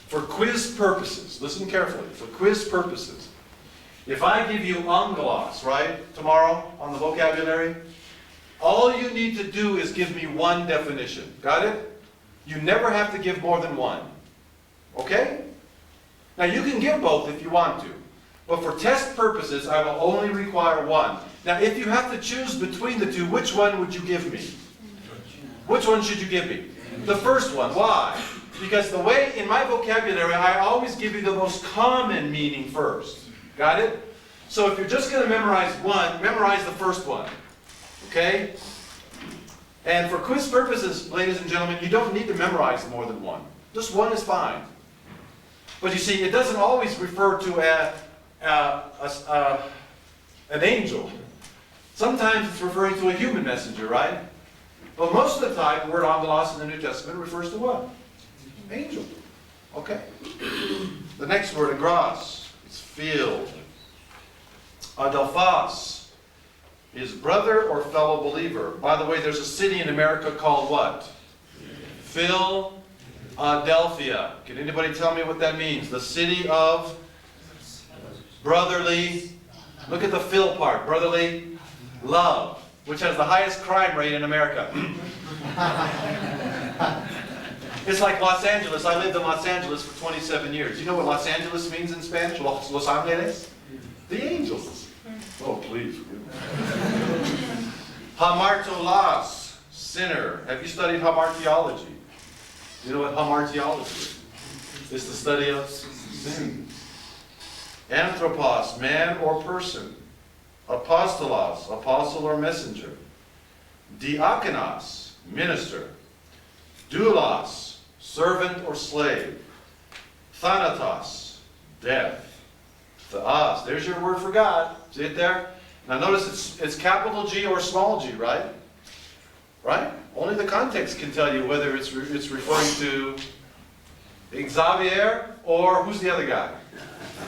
For quiz purposes, listen carefully. For quiz purposes, if I give you angelos, right, tomorrow on the vocabulary, all you need to do is give me one definition. Got it? You never have to give more than one. Okay? Now you can give both if you want to. But for test purposes, I will only require one. Now if you have to choose between the two, which one would you give me? Which one should you give me? The first one. Why? Because the way in my vocabulary, I always give you the most common meaning first. Got it? So if you're just going to memorize one, memorize the first one. Okay? And for quiz purposes, ladies and gentlemen, you don't need to memorize more than one. Just one is fine. But you see, it doesn't always refer to an angel. Sometimes it's referring to a human messenger, right? But most of the time, the word angelos in the New Testament refers to what? Angel. Okay. The next word, agros, is field. Adelphos is brother or fellow believer. By the way, there's a city in America called what? Philadelphia. Can anybody tell me what that means? The city of brotherly, look at the Phil part, brotherly love, which has the highest crime rate in America. It's like Los Angeles. I lived in Los Angeles for 27 years. You know what Los Angeles means in Spanish? Los Angeles? The angels. Oh, please. Hamartolos, sinner. Have you studied hamartiology? You know what hamartiology is? It's the study of sin. Anthropos, man or person. Apostolos, apostle or messenger. Diakonos, minister. Doulos, servant or slave. Thanatos, death. Theos, there's your word for God. See it there? Now notice it's capital G or small g, right? Right? Only the context can tell you whether it's referring to Xavier or who's the other guy?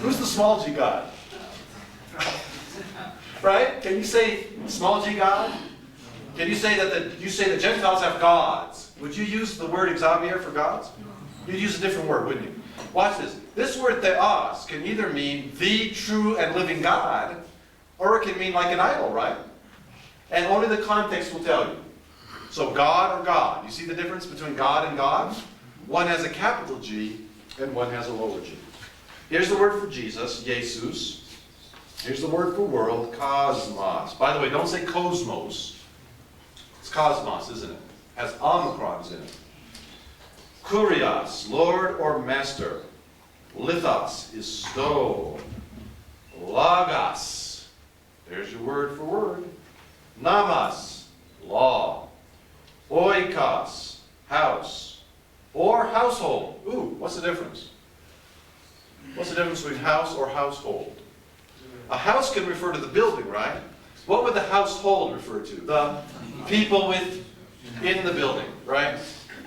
Who's the small g God? Right? Can you say small g God? Can you say that you say the Gentiles have gods? Would you use the word Xavier for gods? You'd use a different word, wouldn't you? Watch this. This word theos can either mean the true and living God, or it can mean like an idol, right? And only the context will tell you. So God or God. You see the difference between God and God? One has a capital G and one has a lower G. Here's the word for Jesus, Jesus. Here's the word for world, cosmos. By the way, don't say cosmos. It's cosmos, isn't it? It has omicrons in it. Kurios, Lord or Master. Lithos is stove. Logos, there's your word for word. Namas, law. Oikos, house. Or household. Ooh, what's the difference? What's the difference between house or household? A house can refer to the building, right? What would the household refer to? The people in the building, right?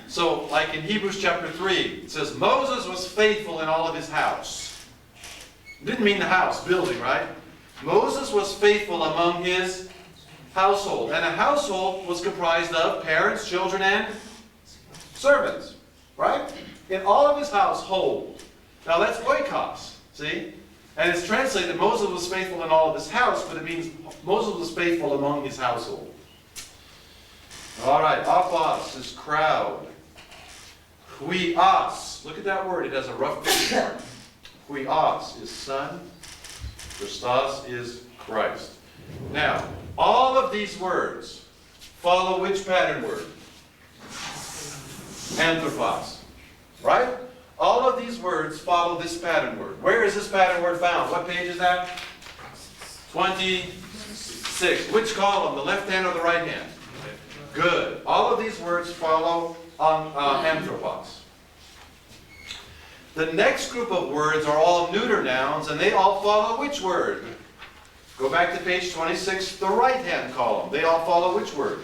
So, like in Hebrews chapter 3, it says, Moses was faithful in all of his house. It didn't mean the house, building, right? Moses was faithful among his household. And a household was comprised of parents, children, and servants, right? In all of his household. Now that's oikos, see? And it's translated, Moses was faithful in all of his house, but it means Moses was faithful among his household. All right, apos is crowd. Huios, look at that word, it has a rough pitch mark. Huios is son. Christos is Christ. Now, all of these words follow which pattern word? Anthropos. Right? All of these words follow this pattern word. Where is this pattern word found? What page is that? 26. Which column? The left hand or the right hand? Good. All of these words follow anthropos. The next group of words are all neuter nouns, and they all follow which word? Go back to page 26, the right-hand column. They all follow which word?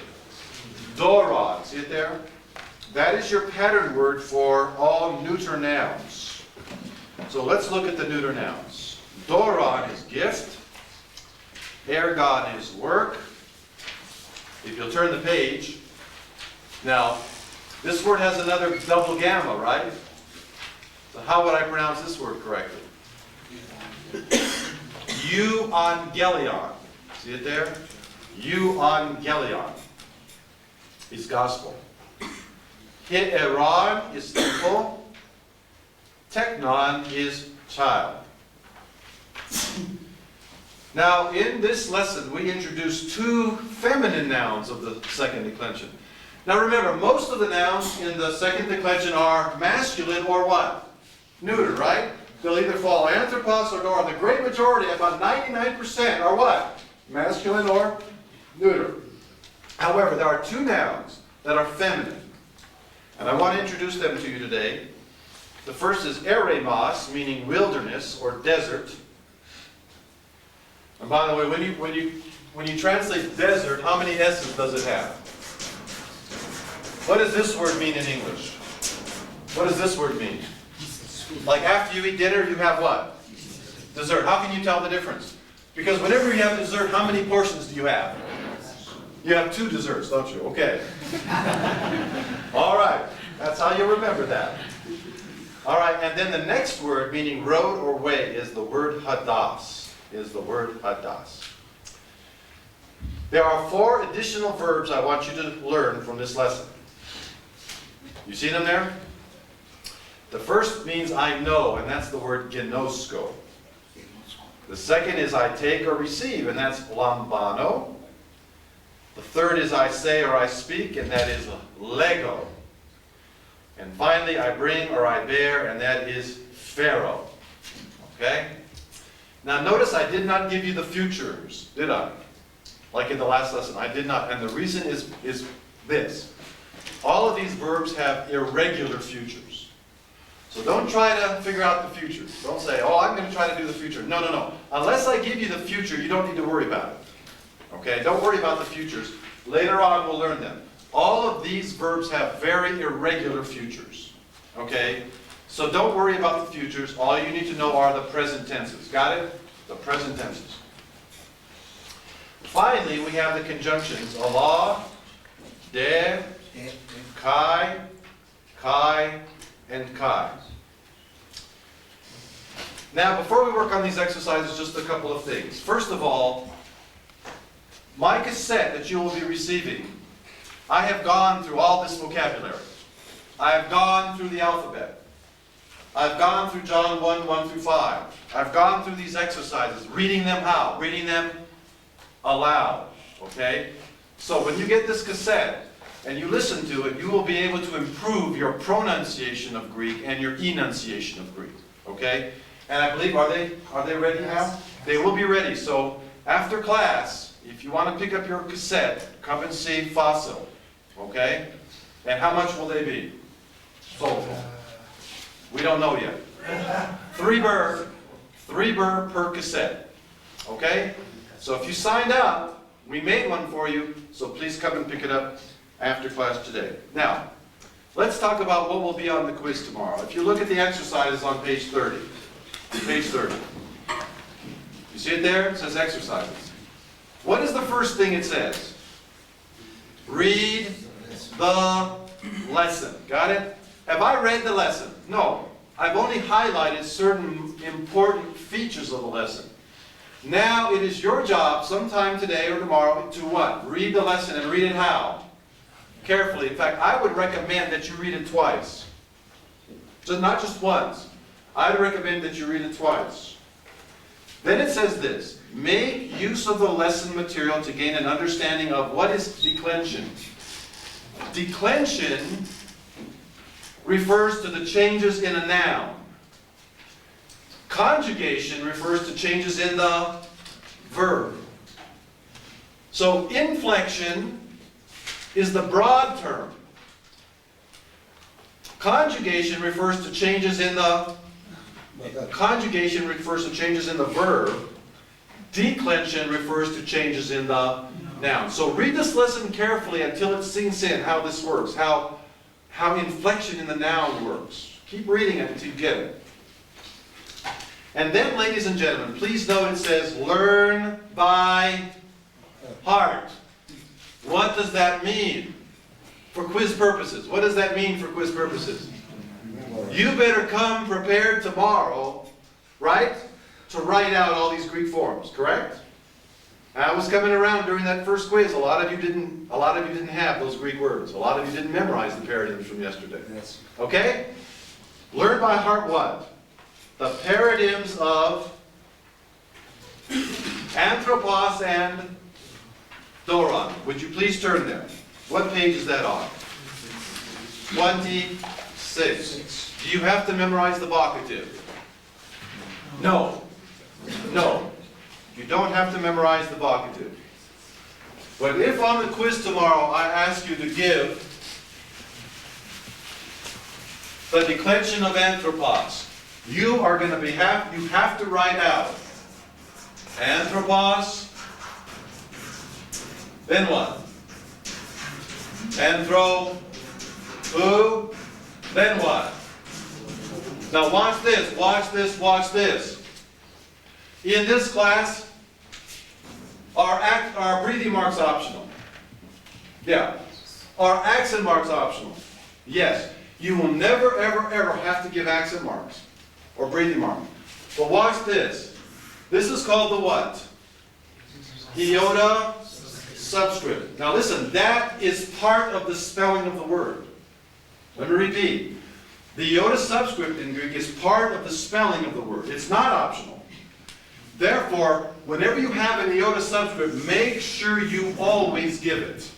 Dorad. See it there? That is your pattern word for all neuter nouns. So let's look at the neuter nouns. Dorad is gift. Ergon is work. If you'll turn the page. Now, this word has another double gamma, right? So how would I pronounce this word correctly? Euangelion. See it there? Euangelion is gospel. Heteron is temple. Technon is child. Now, in this lesson, we introduced two feminine nouns of the second declension. Now remember, most of the nouns in the second declension are masculine or what? Neuter, right? They'll either follow anthropos or dorad. The great majority, about 99%, are what? Masculine or neuter. However, there are two nouns that are feminine. And I want to introduce them to you today. The first is eremos, meaning wilderness or desert. And by the way, when you translate desert, how many S's does it have? What does this word mean in English? What does this word mean? Like after you eat dinner, you have what? Dessert. How can you tell the difference? Because whenever you have dessert, how many portions do you have? You have 2 desserts, don't you? Okay. All right. That's how you remember that. All right. And then the next word, meaning road or way, is the word hadas. There are 4 additional verbs I want you to learn from this lesson. You see them there? The first means I know, and that's the word genosko. The second is I take or receive, and that's lambano. The third is I say or I speak, and that is lego. And finally, I bring or I bear, and that is Pharaoh. Okay? Now notice I did not give you the futures, did I? Like in the last lesson, I did not. And the reason is this. All of these verbs have irregular futures. So don't try to figure out the future. Don't say, oh, I'm going to try to do the future. No, no, no. Unless I give you the future, you don't need to worry about it. Okay? Don't worry about the futures. Later on, we'll learn them. All of these verbs have very irregular futures. Okay? So don't worry about the futures. All you need to know are the present tenses. Got it? The present tenses. Finally, we have the conjunctions. Allah, de, kai, kai, and kai. Now, before we work on these exercises, just a couple of things. First of all, my cassette that you will be receiving, I have gone through all this vocabulary. I have gone through the alphabet. I've gone through John 1, 1 through 5. I've gone through these exercises, reading them how? Reading them aloud, okay? So when you get this cassette and you listen to it, you will be able to improve your pronunciation of Greek and your enunciation of Greek, okay? And I believe, are they ready now? They will be ready. So after class, if you want to pick up your cassette, come and see Fossil, okay? And how much will they be? So, we don't know yet. 3 birr per cassette, okay? So if you signed up, we made one for you, so please come and pick it up after class today. Now, let's talk about what will be on the quiz tomorrow. If you look at the exercises on page 30, page 30. You see it there? It says exercises. What is the first thing it says? Read the lesson. Got it? Have I read the lesson? No. I've only highlighted certain important features of the lesson. Now it is your job, sometime today or tomorrow, to what? Read the lesson, and read it how? Carefully. In fact, I would recommend that you read it twice. So not just once. I'd recommend that you read it twice. Then it says this: make use of the lesson material to gain an understanding of what is declension. Declension refers to the changes in a noun. Conjugation refers to changes in the verb. So inflection is the broad term. Conjugation refers to changes in the verb. Declension refers to changes in the noun. So read this lesson carefully until it sinks in how this works, how inflection in the noun works. Keep reading it until you get it. And then, ladies and gentlemen, please note it says, learn by heart. What does that mean for quiz purposes? What does that mean for quiz purposes? You better come prepared tomorrow, right, to write out all these Greek forms, correct? I was coming around during that first quiz. A lot of you didn't have those Greek words. A lot of you didn't memorize the paradigms from yesterday. Yes. Okay? Learn by heart what? The paradigms of anthropos and doron. Would you please turn there? What page is that on? 26. Do you have to memorize the vocative? No. No. You don't have to memorize the vocative. But if on the quiz tomorrow I ask you to give the declension of anthropos, you are going to you have to write out anthropos, then what? Anthro, who, then what? Now watch this, watch this, watch this. In this class, are breathing marks optional? Yeah. Are accent marks optional? Yes. You will never, ever, ever have to give accent marks or breathing marks. But watch this. This is called the what? Iota subscript. Now listen, that is part of the spelling of the word. Let me repeat. The iota subscript in Greek is part of the spelling of the word. It's not optional. Therefore, whenever you have an iota subscript, make sure you always give it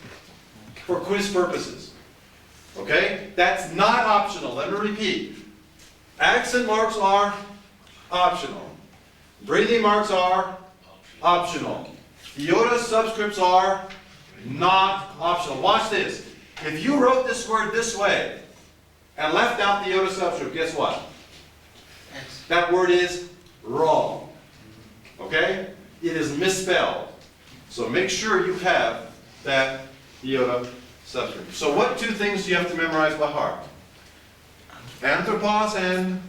for quiz purposes. Okay? That's not optional. Let me repeat. Accent marks are optional. Breathing marks are optional. Iota subscripts are not optional. Watch this. If you wrote this word this way and left out the iota subscript, guess what? That word is wrong. Okay? It is misspelled. So make sure you have that iota subscript. So what two things do you have to memorize by heart? Anthropos and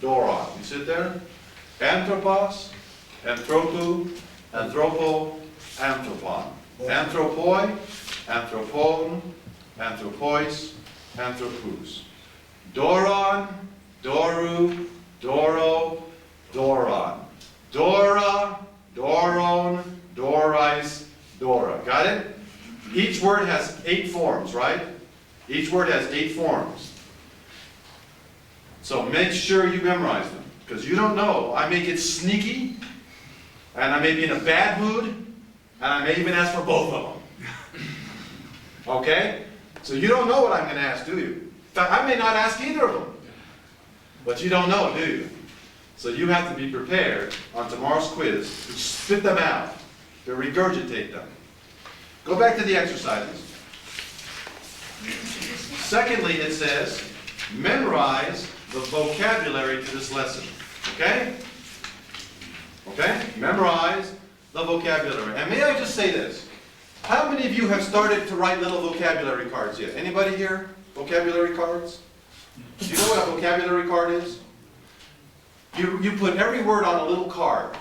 doron. You sit there. Anthropos, anthropo, anthropo, anthropon. Anthropoi, anthropon, anthropois, anthropous. Doron, doru, doro, doron. Dora, doron, dorais, dora. Got it? Each word has 8 forms, right? Each word has 8 forms. So make sure you memorize them. Because you don't know. I may get sneaky, and I may be in a bad mood, and I may even ask for both of them. Okay? So you don't know what I'm going to ask, do you? In fact, I may not ask either of them. But you don't know, do you? So you have to be prepared on tomorrow's quiz to spit them out, to regurgitate them. Go back to the exercises. Secondly, it says, memorize the vocabulary to this lesson. Okay? Okay? Memorize the vocabulary. And may I just say this? How many of you have started to write little vocabulary cards yet? Anybody here? Vocabulary cards? Do you know what a vocabulary card is? You put every word on a little card.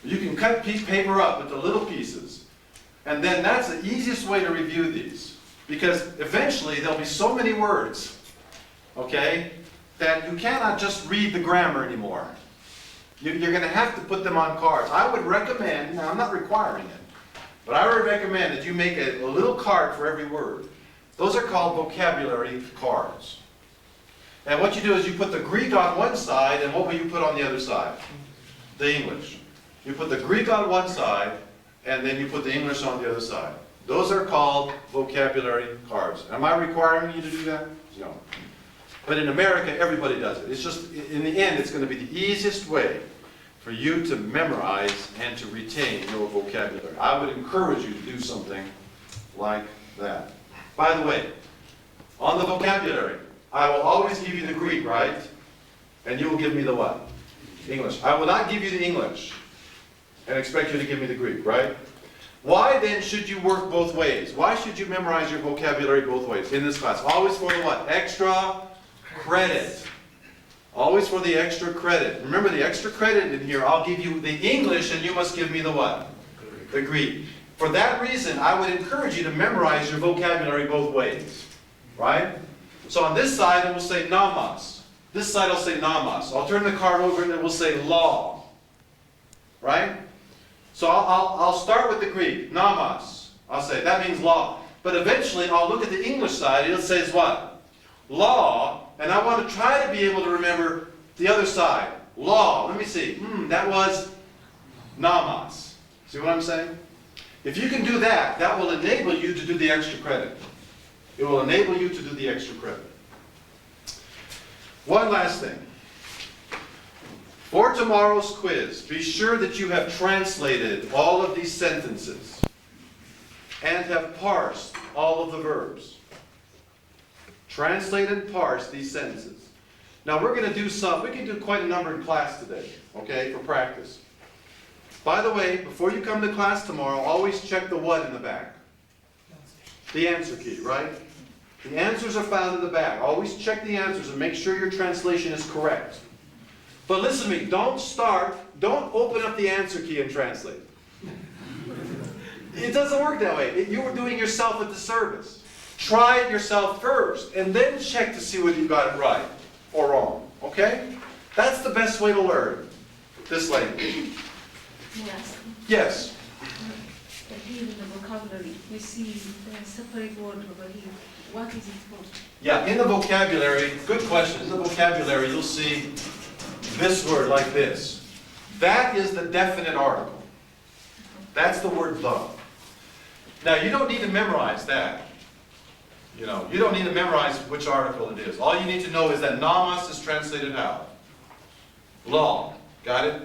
You can cut paper up into little pieces. And then that's the easiest way to review these. Because eventually there'll be so many words, okay, that you cannot just read the grammar anymore. You're going to have to put them on cards. I would recommend, now I'm not requiring it, but I would recommend that you make a little card for every word. Those are called vocabulary cards. And what you do is you put the Greek on one side, and what will you put on the other side? The English. You put the Greek on one side, and then you put the English on the other side. Those are called vocabulary cards. Am I requiring you to do that? No. But in America, everybody does it. It's just, in the end, it's going to be the easiest way for you to memorize and to retain your vocabulary. I would encourage you to do something like that. By the way, on the vocabulary, I will always give you the Greek, right? And you will give me the what? English. I will not give you the English and expect you to give me the Greek, right? Why then should you work both ways? Why should you memorize your vocabulary both ways in this class? Always for the what? Extra credit. Always for the extra credit. Remember, the extra credit in here, I'll give you the English and you must give me the what? The Greek. For that reason, I would encourage you to memorize your vocabulary both ways. Right? So on this side, it will say namas. This side will say namas. I'll turn the card over and it will say law. Right? So I'll start with the Greek, namas. I'll say, that means law. But eventually, I'll look at the English side, it says what? Law, and I want to try to be able to remember the other side. Law, let me see. That was namas. See what I'm saying? If you can do that, that will enable you to do the extra credit. It will enable you to do the extra credit. One last thing. For tomorrow's quiz, be sure that you have translated all of these sentences and have parsed all of the verbs. Translate and parse these sentences. Now we're going to do we can do quite a number in class today, okay, for practice. By the way, before you come to class tomorrow, always check the what in the back? The answer key, right? The answers are found in the back. Always check the answers and make sure your translation is correct. But listen to me, don't open up the answer key and translate. It doesn't work that way. You are doing yourself a disservice. Try it yourself first, and then check to see whether you got it right or wrong. Okay? That's the best way to learn this language. Yes. Yes? Here in the vocabulary, we see the separate word over here. What is it for? Yeah, in the vocabulary, good question. In the vocabulary, you'll see this word like this. That is the definite article. That's the word the. Now, you don't need to memorize that. You know, you don't need to memorize which article it is. All you need to know is that nomos is translated how? Law. Got it?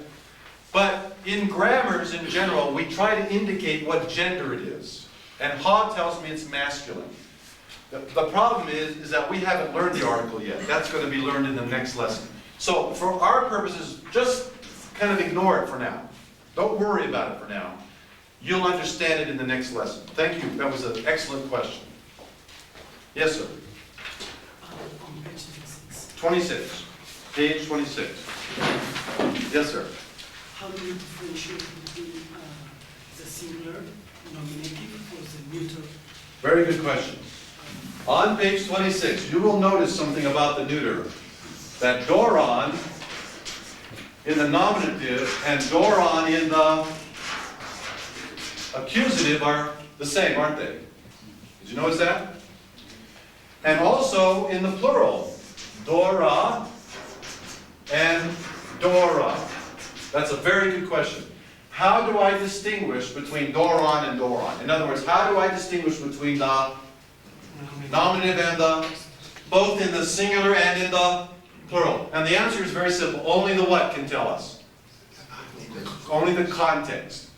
But in grammars in general, we try to indicate what gender it is. And Ha tells me it's masculine. The problem is that we haven't learned the article yet. That's going to be learned in the next lesson. So for our purposes, just kind of ignore it for now. Don't worry about it for now. You'll understand it in the next lesson. Thank you. That was an excellent question. Yes, sir. On page 26. 26. Page 26. Yes, sir. How do you differentiate between the singular nominative or the neuter? Very good question. On page 26, you will notice something about the neuter. That doron in the nominative and doron in the accusative are the same, aren't they? Did you notice that? And also in the plural, dora and dora. That's a very good question. How do I distinguish between doron and doron? In other words, how do I distinguish between the nominative and the, both in the singular and in the plural? And the answer is very simple. Only the what can tell us? Only the context.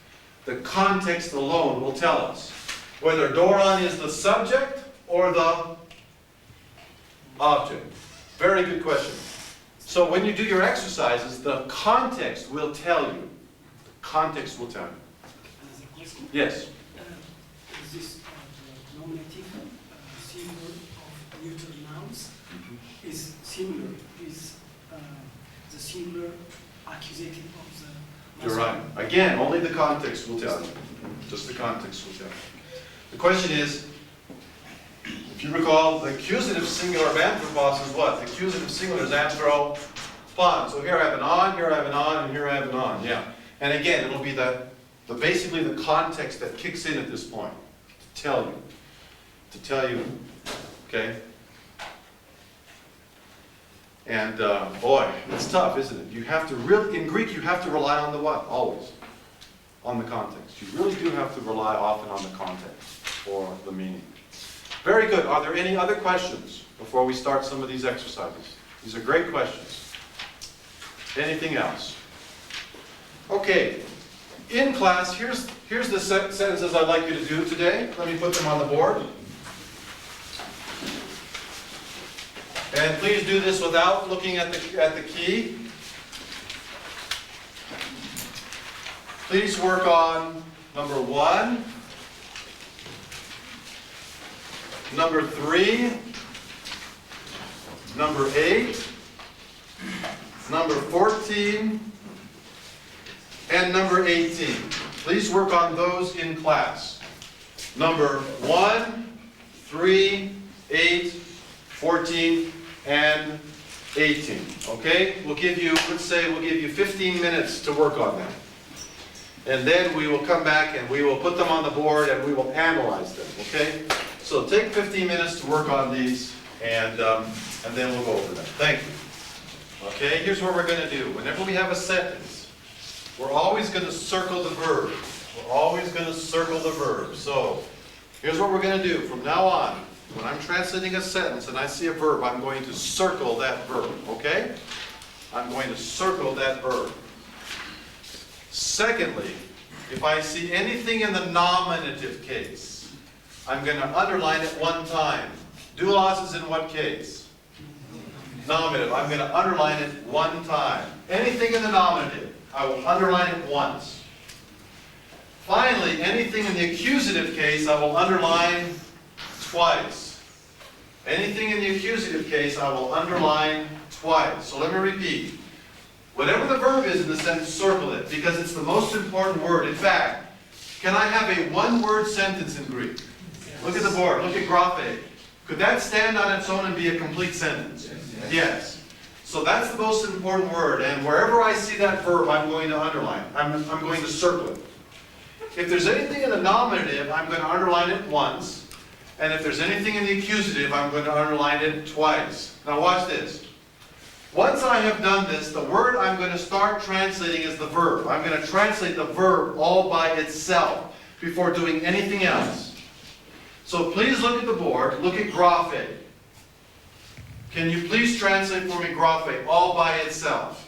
The context alone will tell us whether doron is the subject or the object. Very good question. So when you do your exercises, the context will tell you. The context will tell you. Another question. Yes. Is this the nominative singular of neuter nouns is similar with the singular accusative of the You're right. Again, only the context will tell you. Just the context will tell you. The question is, if you recall, the accusative singular of anthropos is what? The accusative singular is anthropon. So here I have an on, here I have an on, and here I have an on. Yeah. And again, it'll be basically the context that kicks in at this point to tell you. Okay. And boy, it's tough, isn't it? You have to really, in Greek, you have to rely on the what? Always. On the context. You really do have to rely often on the context for the meaning. Very good. Are there any other questions before we start some of these exercises? These are great questions. Anything else? Okay. In class, here's the sentences I'd like you to do today. Let me put them on the board. And please do this without looking at the key. Please work on number 1, number 3, number 8, number 14, and number 18. Please work on those in class. Number 1, 3, 8, 14, and 18. Okay? We'll give you, let's say we'll give you 15 minutes to work on them. And then we will come back and we will put them on the board and we will analyze them. Okay? So take 15 minutes to work on these and then we'll go over them. Thank you. Okay? Here's what we're going to do. Whenever we have a sentence, we're always going to circle the verb. We're always going to circle the verb. So here's what we're going to do from now on. When I'm translating a sentence and I see a verb, I'm going to circle that verb, okay? I'm going to circle that verb. Secondly, if I see anything in the nominative case, I'm going to underline it one time. Doulos is in what case? Nominative. I'm going to underline it one time. Anything in the nominative, I will underline it once. Finally, anything in the accusative case, I will underline twice. Anything in the accusative case, I will underline twice. So let me repeat. Whatever the verb is in the sentence, circle it, because it's the most important word. In fact, can I have a one-word sentence in Greek? Yes. Look at the board. Look at graphe. Could that stand on its own and be a complete sentence? Yes. Yes. So that's the most important word, and wherever I see that verb, I'm going to underline. I'm going to circle it. If there's anything in the nominative, I'm going to underline it once. And if there's anything in the accusative, I'm going to underline it twice. Now watch this. Once I have done this, the word I'm going to start translating is the verb. I'm going to translate the verb all by itself before doing anything else. So please look at the board, look at graphe. Can you please translate for me graphe all by itself?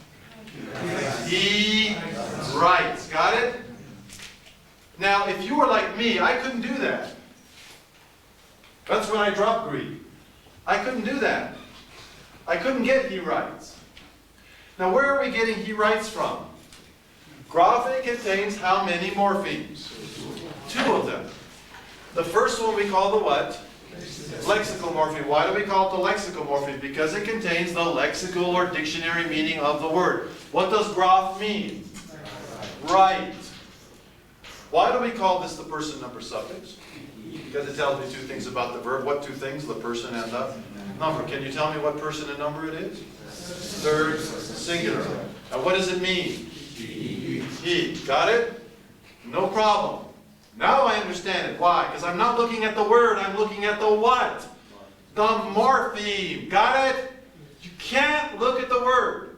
He writes. Got it? Now, if you were like me, I couldn't do that. That's when I dropped Greek. I couldn't do that. I couldn't get he writes. Now, where are we getting he writes from? Graphe contains how many morphemes? 2 of them. The first one we call the what? Lexical morpheme. Why do we call it the lexical morpheme? Because it contains the lexical or dictionary meaning of the word. What does graph mean? Right. Why do we call this the person number suffix? Because it tells me 2 things about the verb. What 2 things? The person and the number. Can you tell me what person and number it is? Third singular. Now what does it mean? He. Got it? No problem. Now I understand it. Why? Because I'm not looking at the word, I'm looking at the what? The morpheme. Got it? You can't look at the word.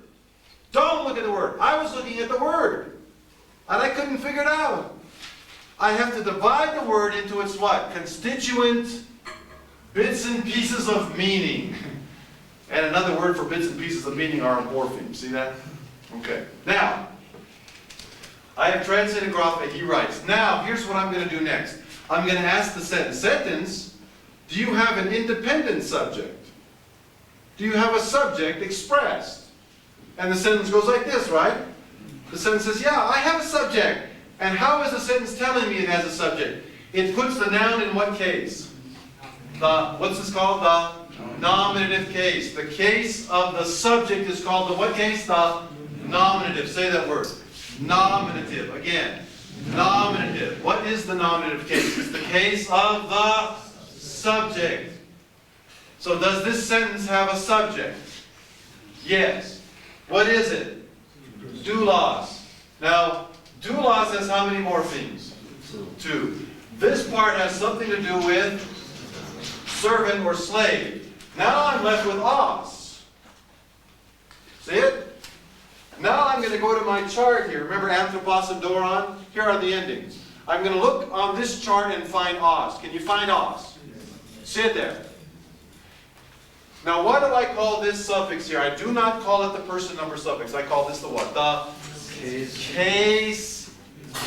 Don't look at the word. I was looking at the word. And I couldn't figure it out. I have to divide the word into its what? Constituent bits and pieces of meaning. And another word for bits and pieces of meaning are a morpheme. See that? Okay. Now, I have translated graphe, he writes. Now, here's what I'm going to do next. I'm going to ask the sentence, do you have an independent subject? Do you have a subject expressed? And the sentence goes like this, right? The sentence says, yeah, I have a subject. And how is the sentence telling me it has a subject? It puts the noun in what case? What's this called? The nominative case. The case of the subject is called the what case? The nominative. Say that word. Nominative. Again. Nominative. What is the nominative case? It's the case of the subject. So does this sentence have a subject? Yes. What is it? Doulos. Now, doulos has how many morphemes? 2. This part has something to do with servant or slave. Now I'm left with os. See it? Now I'm going to go to my chart here. Remember anthropos and doron? Here are the endings. I'm going to look on this chart and find os. Can you find os? See it there. Now what do I call this suffix here? I do not call it the person number suffix. I call this the what? The case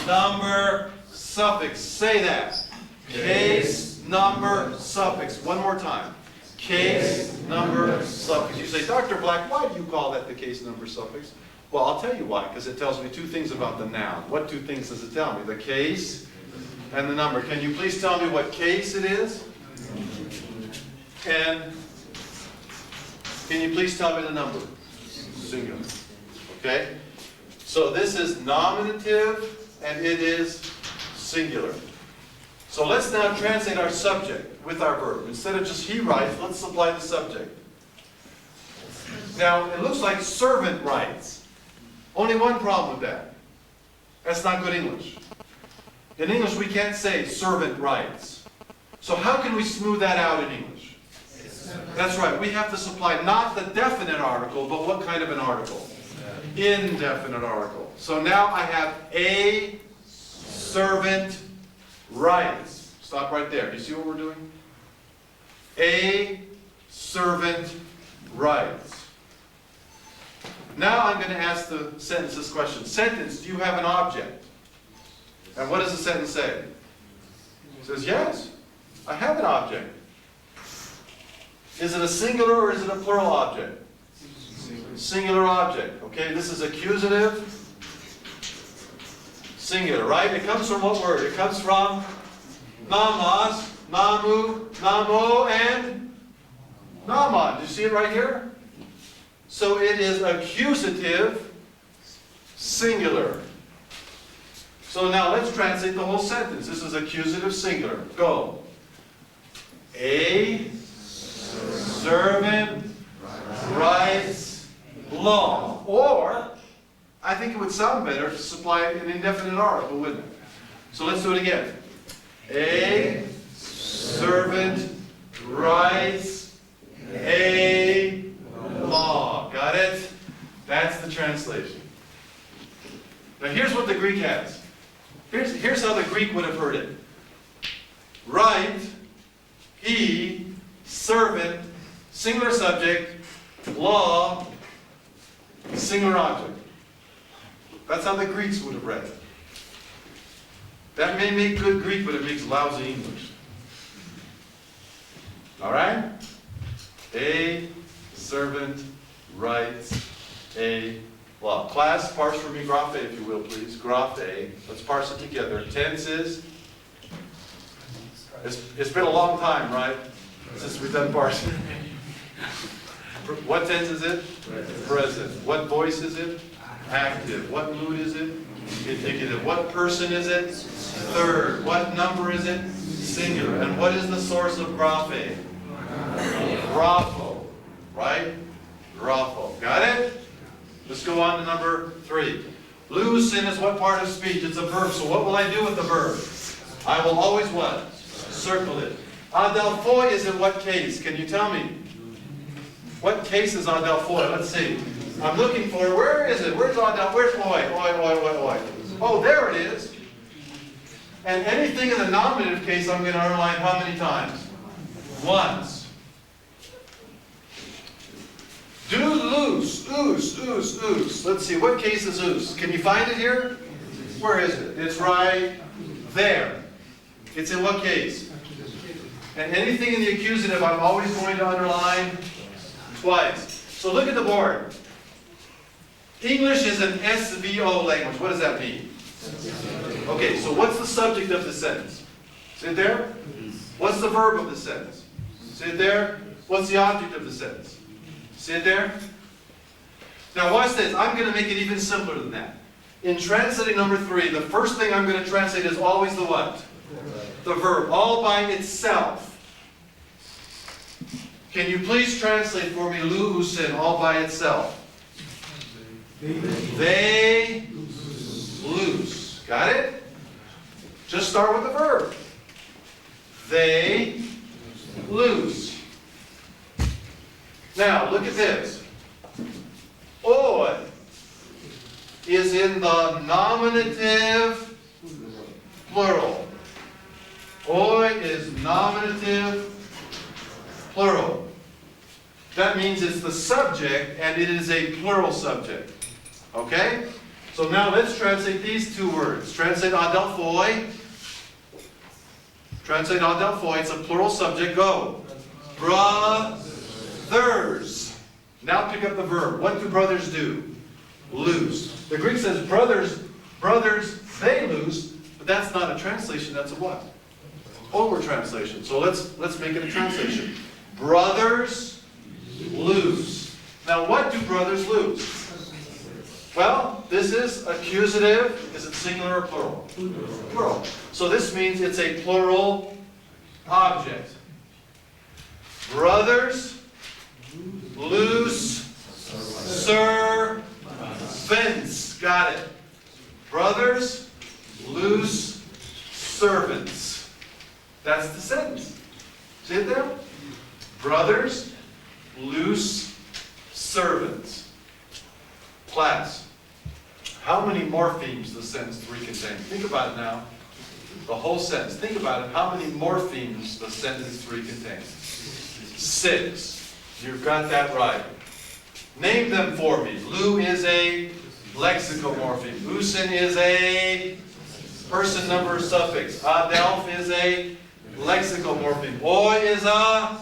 number suffix. Say that. Case number suffix. One more time. Case number suffix. You say, Dr. Black, why do you call that the case number suffix? Well, I'll tell you why, because it tells me 2 things about the noun. What 2 things does it tell me? The case and the number. Can you please tell me what case it is? And can you please tell me the number? Singular. Okay? So this is nominative and it is singular. So let's now translate our subject with our verb. Instead of just he writes, let's supply the subject. Now, it looks like servant writes. Only one problem with that. That's not good English. In English, we can't say servant writes. So how can we smooth that out in English? That's right. We have to supply not the definite article, but what kind of an article? Indefinite article. So now I have a servant writes. Stop right there. Do you see what we're doing? A servant writes. Now I'm going to ask the sentence this question. Sentence, do you have an object? And what does the sentence say? It says, yes, I have an object. Is it a singular or is it a plural object? Singular object. Okay, this is accusative. Singular, right? It comes from what word? It comes from namas, namu, namo, and naman. Do you see it right here? So it is accusative, singular. So now let's translate the whole sentence. This is accusative, singular. Go. A servant writes law. Or, I think it would sound better to supply an indefinite article, wouldn't it? So let's do it again. A servant writes a law. Got it? That's the translation. Now here's what the Greek has. Here's how the Greek would have heard it. Write he, servant, singular subject, law, singular object. That's how the Greeks would have read it. That may make good Greek, but it makes lousy English. All right? A servant writes a law. Class, parse for me graph A, if you will, please. Graph A. Let's parse it together. Tense is? It's been a long time, right? Since we've done parsing. What tense is it? Present. What voice is it? Active. What mood is it? Indicative. What person is it? Third. What number is it? Singular. And what is the source of graphe? Grapho. Right? Grapho. Got it? Let's go on to number 3. Loosen is what part of speech? It's a verb. So what will I do with the verb? I will always what? Circle it. Adelphoi is in what case? Can you tell me? What case is adelphoi? Let's see. I'm looking for it. Where is it? Where's adel? Where's oi? Oi. Oh, there it is. And anything in the nominative case, I'm going to underline how many times? Once. Do loose. Oos. Let's see. What case is oos? Can you find it here? Where is it? It's right there. It's in what case? And anything in the accusative, I'm always going to underline twice. So look at the board. English is an SVO language. What does that mean? Okay, so what's the subject of the sentence? See it there? What's the verb of the sentence? See it there? What's the object of the sentence? See it there? Now watch this. I'm going to make it even simpler than that. In translating number 3, the first thing I'm going to translate is always the what? The verb, all by itself. Can you please translate for me loosen, all by itself? They loose. Got it? Just start with the verb. They loose. Now, look at this. Oi is in the nominative plural. Oi is nominative plural. That means it's the subject and it is a plural subject. Okay? So now let's translate these 2 words. Translate adelphoi. Translate adelphoi. It's a plural subject. Go. Brothers. Now pick up the verb. What do brothers do? Loose. The Greek says brothers, they loose, but that's not a translation, that's a what? Over translation. So let's make it a translation. Brothers loose. Now what do brothers loose? Well, this is accusative. Is it singular or plural? Plural. So this means it's a plural object. Brothers loose servants. Got it. Brothers loose servants. That's the sentence. See it there? Brothers loose servants. Class, how many morphemes does sentence 3 contain? Think about it now. The whole sentence. Think about it. How many morphemes does sentence 3 contain? 6. You've got that right. Name them for me. Lu is a lexicomorpheme. Usen is a person number suffix. Adelph is a lexicomorpheme. Oi is a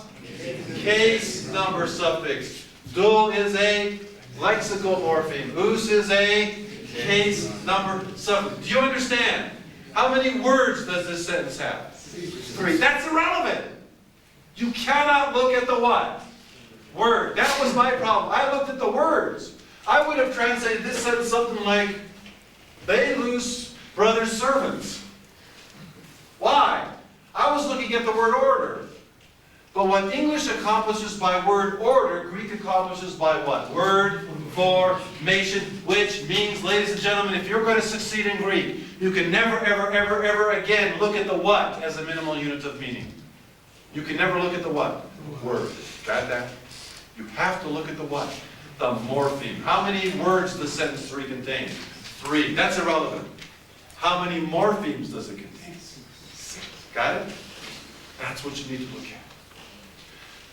case number suffix. Dul is a lexicomorpheme. Us is a case number suffix. Do you understand? How many words does this sentence have? 3. That's irrelevant. You cannot look at the what? Word. That was my problem. I looked at the words. I would have translated this sentence something like, they loose brothers' servants. Why? I was looking at the word order. But what English accomplishes by word order, Greek accomplishes by what? Word formation, which means, ladies and gentlemen, if you're going to succeed in Greek, you can never, ever again look at the what as a minimal unit of meaning. You can never look at the what? Word. Got that? You have to look at the what? The morpheme. How many words does sentence 3 contain? 3. That's irrelevant. How many morphemes does it contain? 6. Got it? That's That's what you need to look at.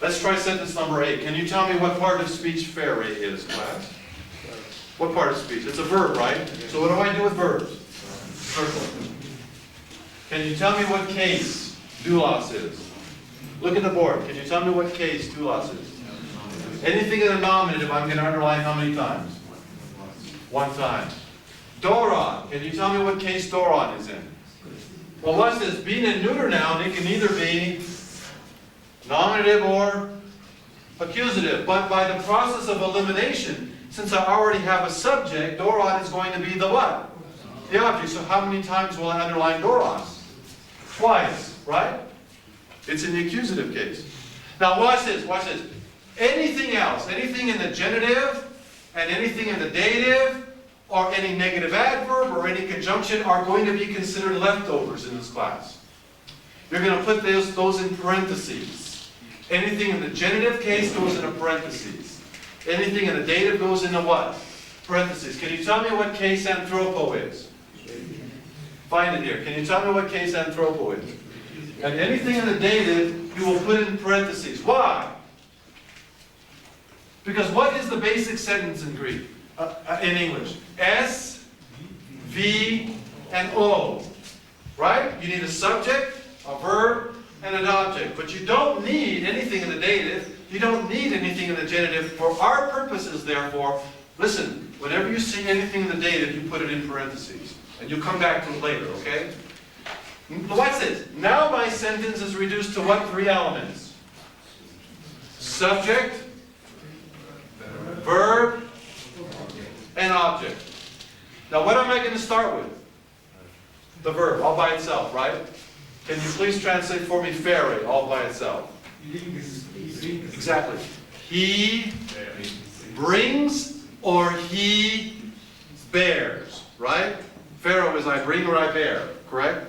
Let's try sentence number 8. Can you tell me what part of speech fere is, class? What part of speech? It's a verb, right? So what do I do with verbs? Circle. Can you tell me what case doulos is? Look at the board. Can you tell me what case doulos is? Anything in the nominative, I'm going to underline how many times? One time. Doron. Can you tell me what case doron is in? Well, watch this. Being a neuter noun, it can either be nominative or accusative. But by the process of elimination, since I already have a subject, doron is going to be the what? The object. So how many times will I underline doron? Twice, right? It's in the accusative case. Now watch this, watch this. Anything else, anything in the genitive, and anything in the dative, or any negative adverb, or any conjunction are going to be considered leftovers in this class. You're going to put those in parentheses. Anything in the genitive case goes in a parentheses. Anything in the dative goes into what? Parentheses. Can you tell me what case anthropo is? Find it here. Can you tell me what case anthropo is? And anything in the dative, you will put in parentheses. Why? Because what is the basic sentence in Greek? In English? S, V, and O. Right? You need a subject, a verb, and an object. But you don't need anything in the dative. You don't need anything in the genitive. For our purposes, therefore, listen, whenever you see anything in the dative, you put it in parentheses. And you'll come back to it later, okay? Watch this. Now my sentence is reduced to what 3 elements? Subject, verb, and object. Now what am I going to start with? The verb, all by itself, right? Can you please translate for me fere, all by itself? Exactly. He brings or he bears, right? Pharaoh is I bring or I bear, correct?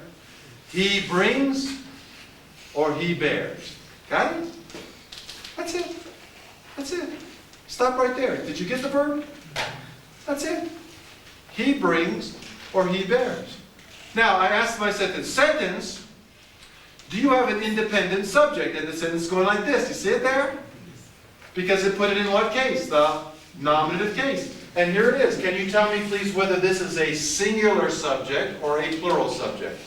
He brings or he bears. Got it? That's it. That's it. Stop right there. Did you get the verb? That's it. He brings or he bears. Now, I asked my sentence, do you have an independent subject? And the sentence is going like this. You see it there? Because it put it in what case? The nominative case. And here it is. Can you tell me, please, whether this is a singular subject or a plural subject?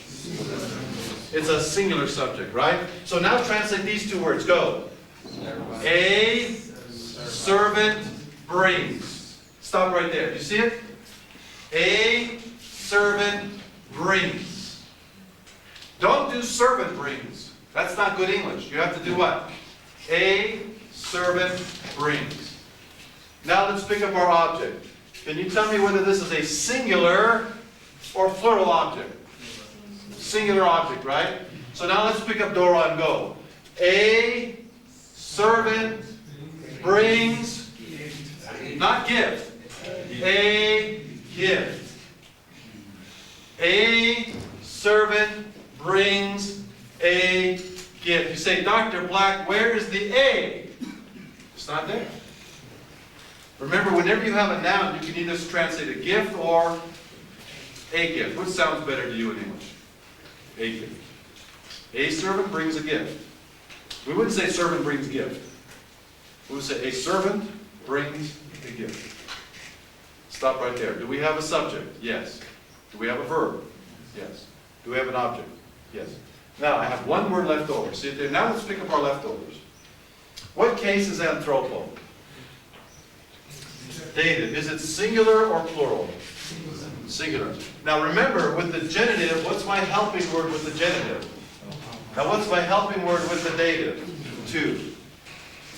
It's a singular subject, right? So now translate these 2 words. Go. A servant brings. Stop right there. Do you see it? A servant brings. Don't do servant brings. That's not good English. You have to do what? A servant brings. Now let's pick up our object. Can you tell me whether this is a singular or plural object? Singular object, right? So now let's pick up Dora and go. A servant brings, not gift, a gift. A servant brings a gift. You say, Dr. Black, where is the A? It's not there. Remember, whenever you have a noun, you can either translate a gift or a gift. Which sounds better to you in English? A gift. A servant brings a gift. We wouldn't say servant brings gift. We would say a servant brings a gift. Stop right there. Do we have a subject? Yes. Do we have a verb? Yes. Do we have an object? Yes. Now, I have one word left over. See it there? Now let's pick up our leftovers. What case is anthropo? Dative. Is it singular or plural? Singular. Now remember, with the genitive, what's my helping word with the genitive? Now what's my helping word with the dative? To.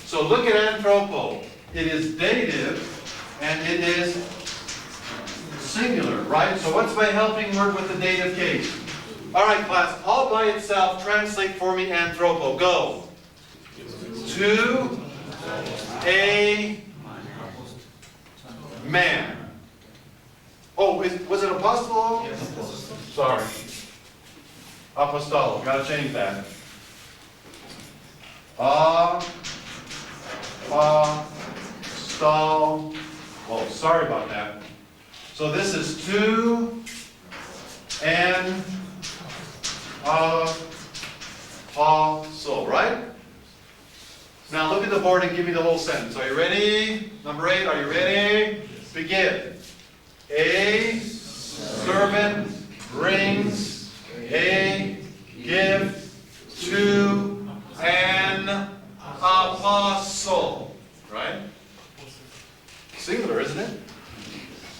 So look at anthropo. It is dative and it is singular, right? So what's my helping word with the dative case? All right, class, all by itself, translate for me anthropo. Go. To a man. Oh, was it apostolo? Yes. Sorry. Apostolo. Got to change that. Apostol. Oh, sorry about that. So this is to an apostle, right? Now look at the board and give me the whole sentence. Are you ready? Number 8, are you ready? Begin. A servant brings a gift to an apostle. Right? Singular, isn't it?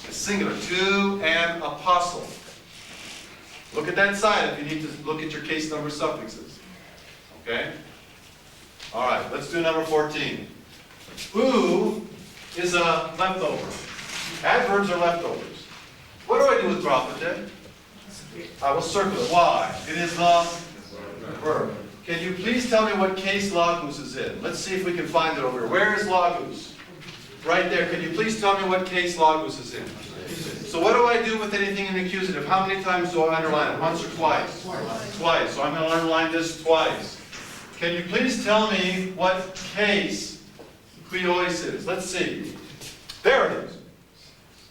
It's singular. To an apostle. Look at that side if you need to look at your case number suffixes. Okay? All right, let's do number 14. Who is a leftover? Adverbs are leftovers. What do I do with graphic? I will circle it. Why? It is the verb. Can you please tell me what case logos is in? Let's see if we can find it over here. Where is logos? Right there. Can you please tell me what case logos is in? So what do I do with anything in the accusative? How many times do I underline it? Once or twice? Twice. So I'm going to underline this twice. Can you please tell me what case huios is? Let's see. There it is.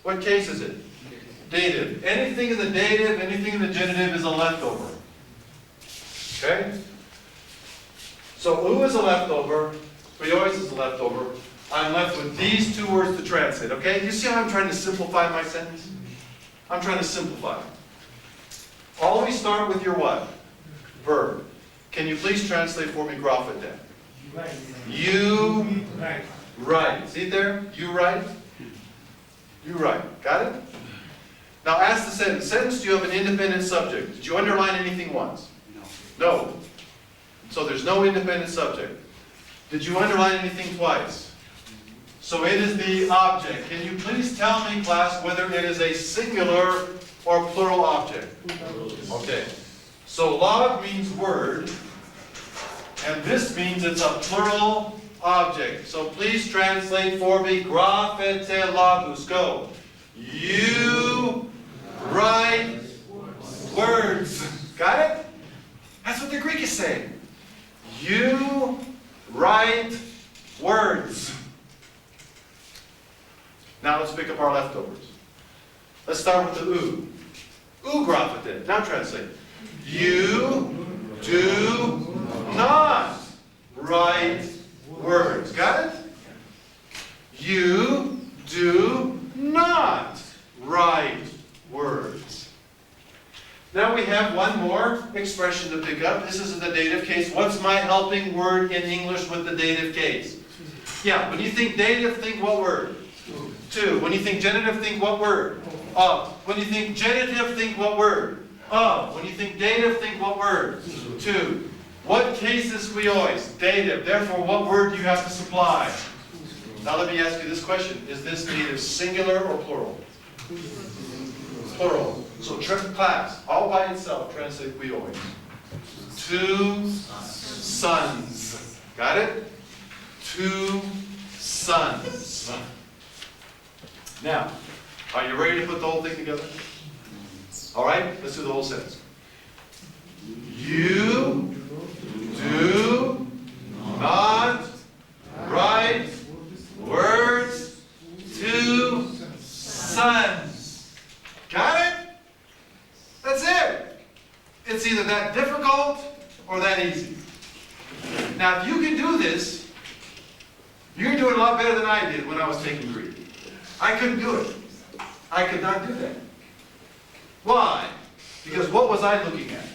What case is it? Dative. Anything in the dative, anything in the genitive is a leftover. Okay? So who is a leftover? Huios is a leftover. I'm left with these two words to translate. Okay? You see how I'm trying to simplify my sentence? I'm trying to simplify. Always start with your what? Verb. Can you please translate for me graphic then? You write. See there? You write. You write. Got it? Now ask the sentence. Sentence, do you have an independent subject? Did you underline anything once? No. So there's no independent subject. Did you underline anything twice? So it is the object. Can you please tell me, class, whether it is a singular or plural object? Okay. So log means word, and this means it's a plural object. So please translate for me, graphete logos. Go. You write words. Got it? That's what the Greek is saying. You write words. Now let's pick up our leftovers. Let's start with the oo. Oo graphete. Now translate. You do not write words. Got it? You do not write words. Now we have one more expression to pick up. This is in the dative case. What's my helping word in English with the dative case? Yeah, when you think dative, think what word? To. When you think genitive, think what word? Of. When you think genitive, think what word? Of. When you think dative, think what word? To. What case is huios? Dative. Therefore, what word do you have to supply? Now let me ask you this question. Is this dative singular or plural? Plural. So class, all by itself, translate huios. 2 sons. Got it? 2 sons. Now, are you ready to put the whole thing together? All right, let's do the whole sentence. You do not write words to sons. Got it? That's it. It's either that difficult or that easy. Now, if you can do this, you can do it a lot better than I did when I was taking Greek. I couldn't do it. I could not do that. Why? Because what was I looking at?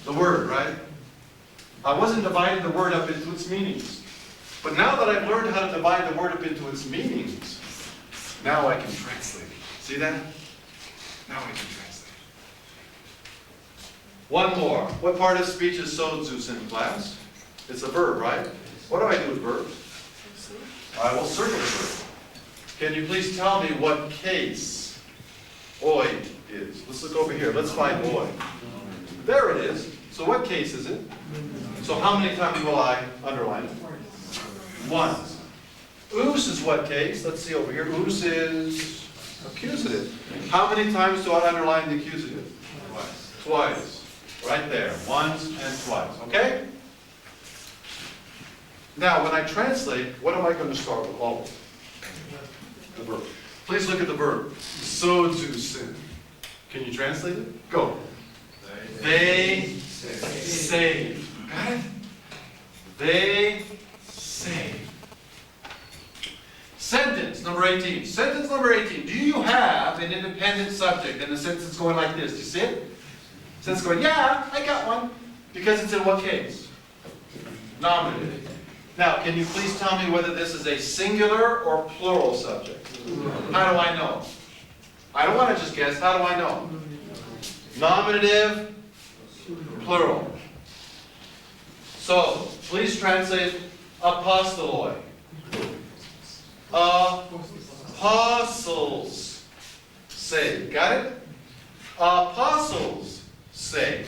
The word, right? I wasn't dividing the word up into its meanings. But now that I've learned how to divide the word up into its meanings, now I can translate it. See that? Now I can translate it. One more. What part of speech is sozus in class? It's a verb, right? What do I do with verbs? I will circle the verb. Can you please tell me what case oi is? Let's look over here. Let's find oi. There it is. So what case is it? So how many times will I underline it? Once. Us is what case? Let's see over here. Us is accusative. How many times do I underline the accusative? Twice. Right there. Once and twice. Okay? Now, when I translate, what am I going to start with always? The verb. Please look at the verb. Sozusin. Can you translate it? Go. They say. save. Got it? They save. Sentence number 18. Sentence number 18. Do you have an independent subject? And the sentence is going like this. Do you see it? Sentence going, yeah, I got one. Because it's in what case? Nominative. Now, can you please tell me whether this is a singular or plural subject? How do I know? I don't want to just guess. How do I know? Nominative, plural. So, please translate apostoloi. Apostles say. Got it? Apostles say.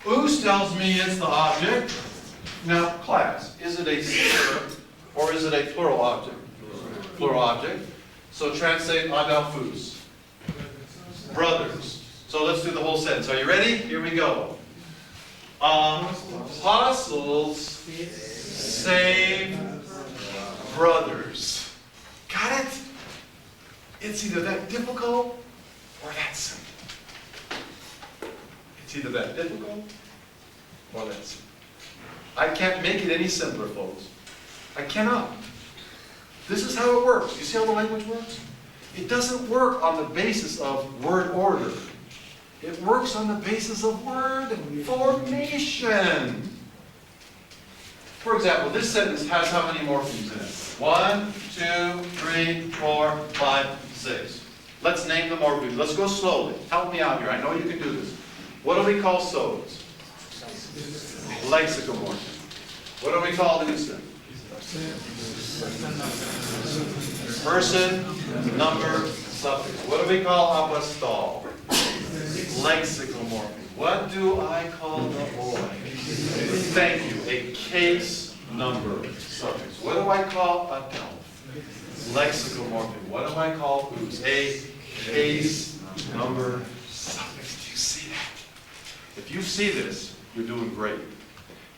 Us tells me it's the object. Now, class, is it a singular or is it a plural object? Plural object. So translate adelphus. Brothers. So let's do the whole sentence. Are you ready? Here we go. Apostles save brothers. Got it? It's either that difficult or that simple. It's either that difficult or that simple. I can't make it any simpler, folks. I cannot. This is how it works. You see how the language works? It doesn't work on the basis of word order. It works on the basis of word formation. For example, this sentence has how many morphemes in it? 1, 2, 3, 4, 5, 6. Let's name the morphemes. Let's go slowly. Help me out here. I know you can do this. What do we call sodes? Lexicomorphism. What do we call lucid? Person, number, suffix. What do we call apostol? Lexicomorphism. What do I call the boy? Thank you. A case number suffix. What do I call adelph? Lexicomorphism. What do I call us? A case number suffix. Do you see that? If you see this, you're doing great.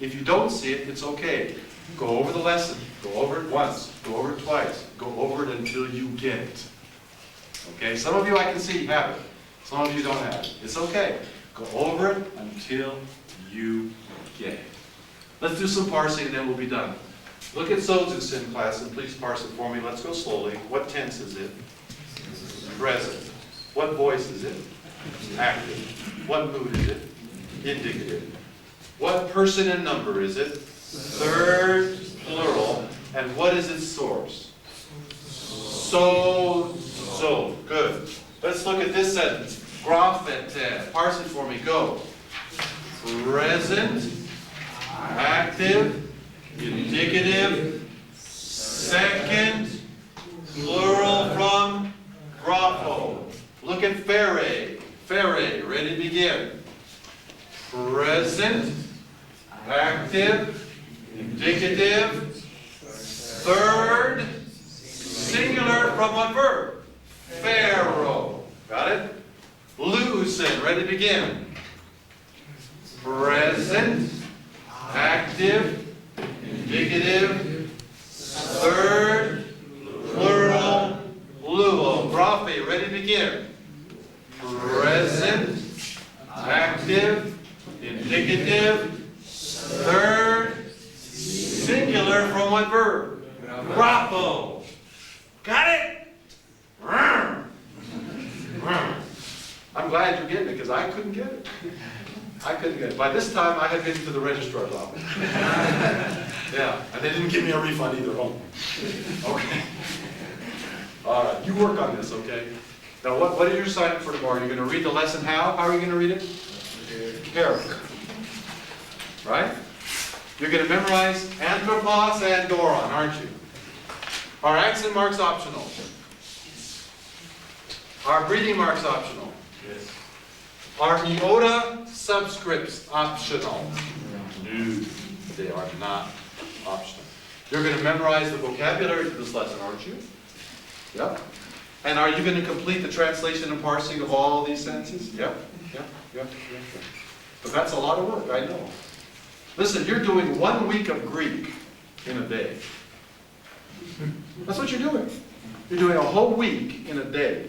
If you don't see it, it's okay. Go over the lesson. Go over it once. Go over it twice. Go over it until you get it. Okay? Some of you I can see have it. Some of you don't have it. It's okay. Go over it until you get it. Let's do some parsing and then we'll be done. Look at Sozus in class and please parse it for me. Let's go slowly. What tense is it? Present. What voice is it? Active. What mood is it? Indicative. What person and number is it? Third plural. And what is its source? So. Good. Let's look at this sentence. Graphet. Parse it for me. Go. Present. Active. Indicative. Second. Plural from grapho. Look at fere. Fere. Ready to begin. Present. Active, indicative, third, singular from what verb? Pharaoh. Got it? Loosen. Ready to begin. Present, active, indicative, third, plural, luo. Graphe. Ready to begin. Present, active, indicative, third, singular from what verb? Grapho. Got it? I'm glad you're getting it because I couldn't get it. I couldn't get it. By this time, I had been to the registrar's office. Yeah, and they didn't give me a refund either. Oh. Okay. All right, you work on this, okay? Now, what is your assignment for tomorrow? You're going to read the lesson how? How are you going to read it? Carefully. Right? You're going to memorize anthropos and doron, aren't you? Are accent marks optional? Are breathing marks optional? Yes. Are iota subscripts optional? No, they are not optional. You're going to memorize the vocabulary for this lesson, aren't you? Yep. And are you going to complete the translation and parsing of all these sentences? Yep. But that's a lot of work, I know. Listen, you're doing 1 week of Greek in a day. That's what you're doing. You're doing a whole week in a day.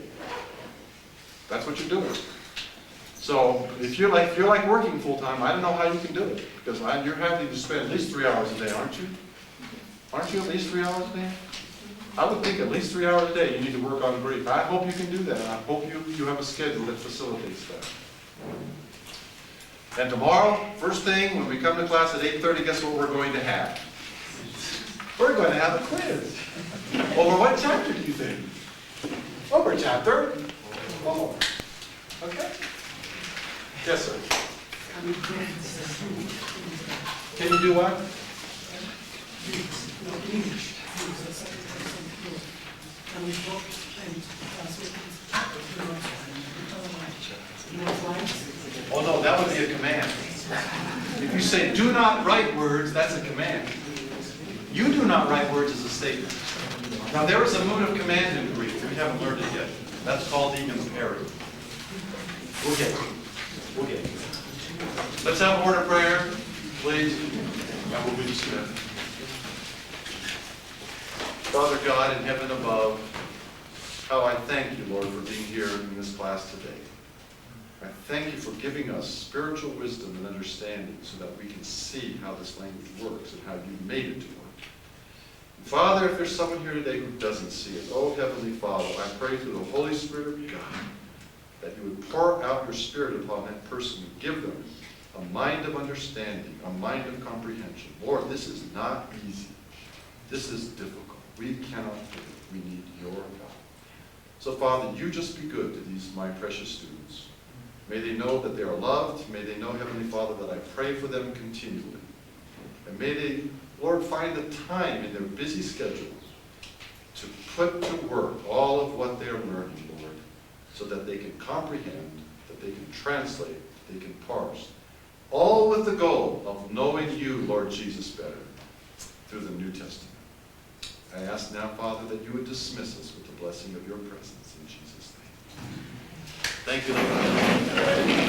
That's what you're doing. So if you're like working full-time, I don't know how you can do it, because you're having to spend at least 3 hours a day, aren't you? Aren't you at least 3 hours a day? I would think at least 3 hours a day you need to work on Greek. I hope you can do that. I hope you have a schedule that facilitates that. And tomorrow, first thing, when we come to class at 8:30, guess what we're going to have? We're going to have a quiz. Over what chapter do you think? Over chapter 4. Okay? Yes, sir. Can you do what? English. Can we talk and Oh no, that would be a command. If you say, do not write words, that's a command. You do not write words as a statement. Now there is a mood of command in Greek. We haven't learned it yet. That's called the imperative. We'll get it. We'll get it. Let's have a word of prayer, please, and we'll be dismissed. Father God in heaven above, how I thank you, Lord, for being here in this class today. I thank you for giving us spiritual wisdom and understanding so that we can see how this language works and how you made it to work. And Father, if there's someone here today who doesn't see it, oh Heavenly Father, I pray through the Holy Spirit of God that you would pour out your Spirit upon that person and give them a mind of understanding, a mind of comprehension. Lord, this is not easy. This is difficult. We cannot do it. We need your God. So Father, you just be good to these my precious students. May they know that they are loved. May they know, Heavenly Father, that I pray for them continually. And may they, Lord, find the time in their busy schedule to put to work all of what they are learning, Lord, so that they can comprehend, that they can translate, that they can parse, all with the goal of knowing you, Lord Jesus, better through the New Testament. I ask now, Father, that you would dismiss us with the blessing of your presence in Jesus' name. Thank you, Lord.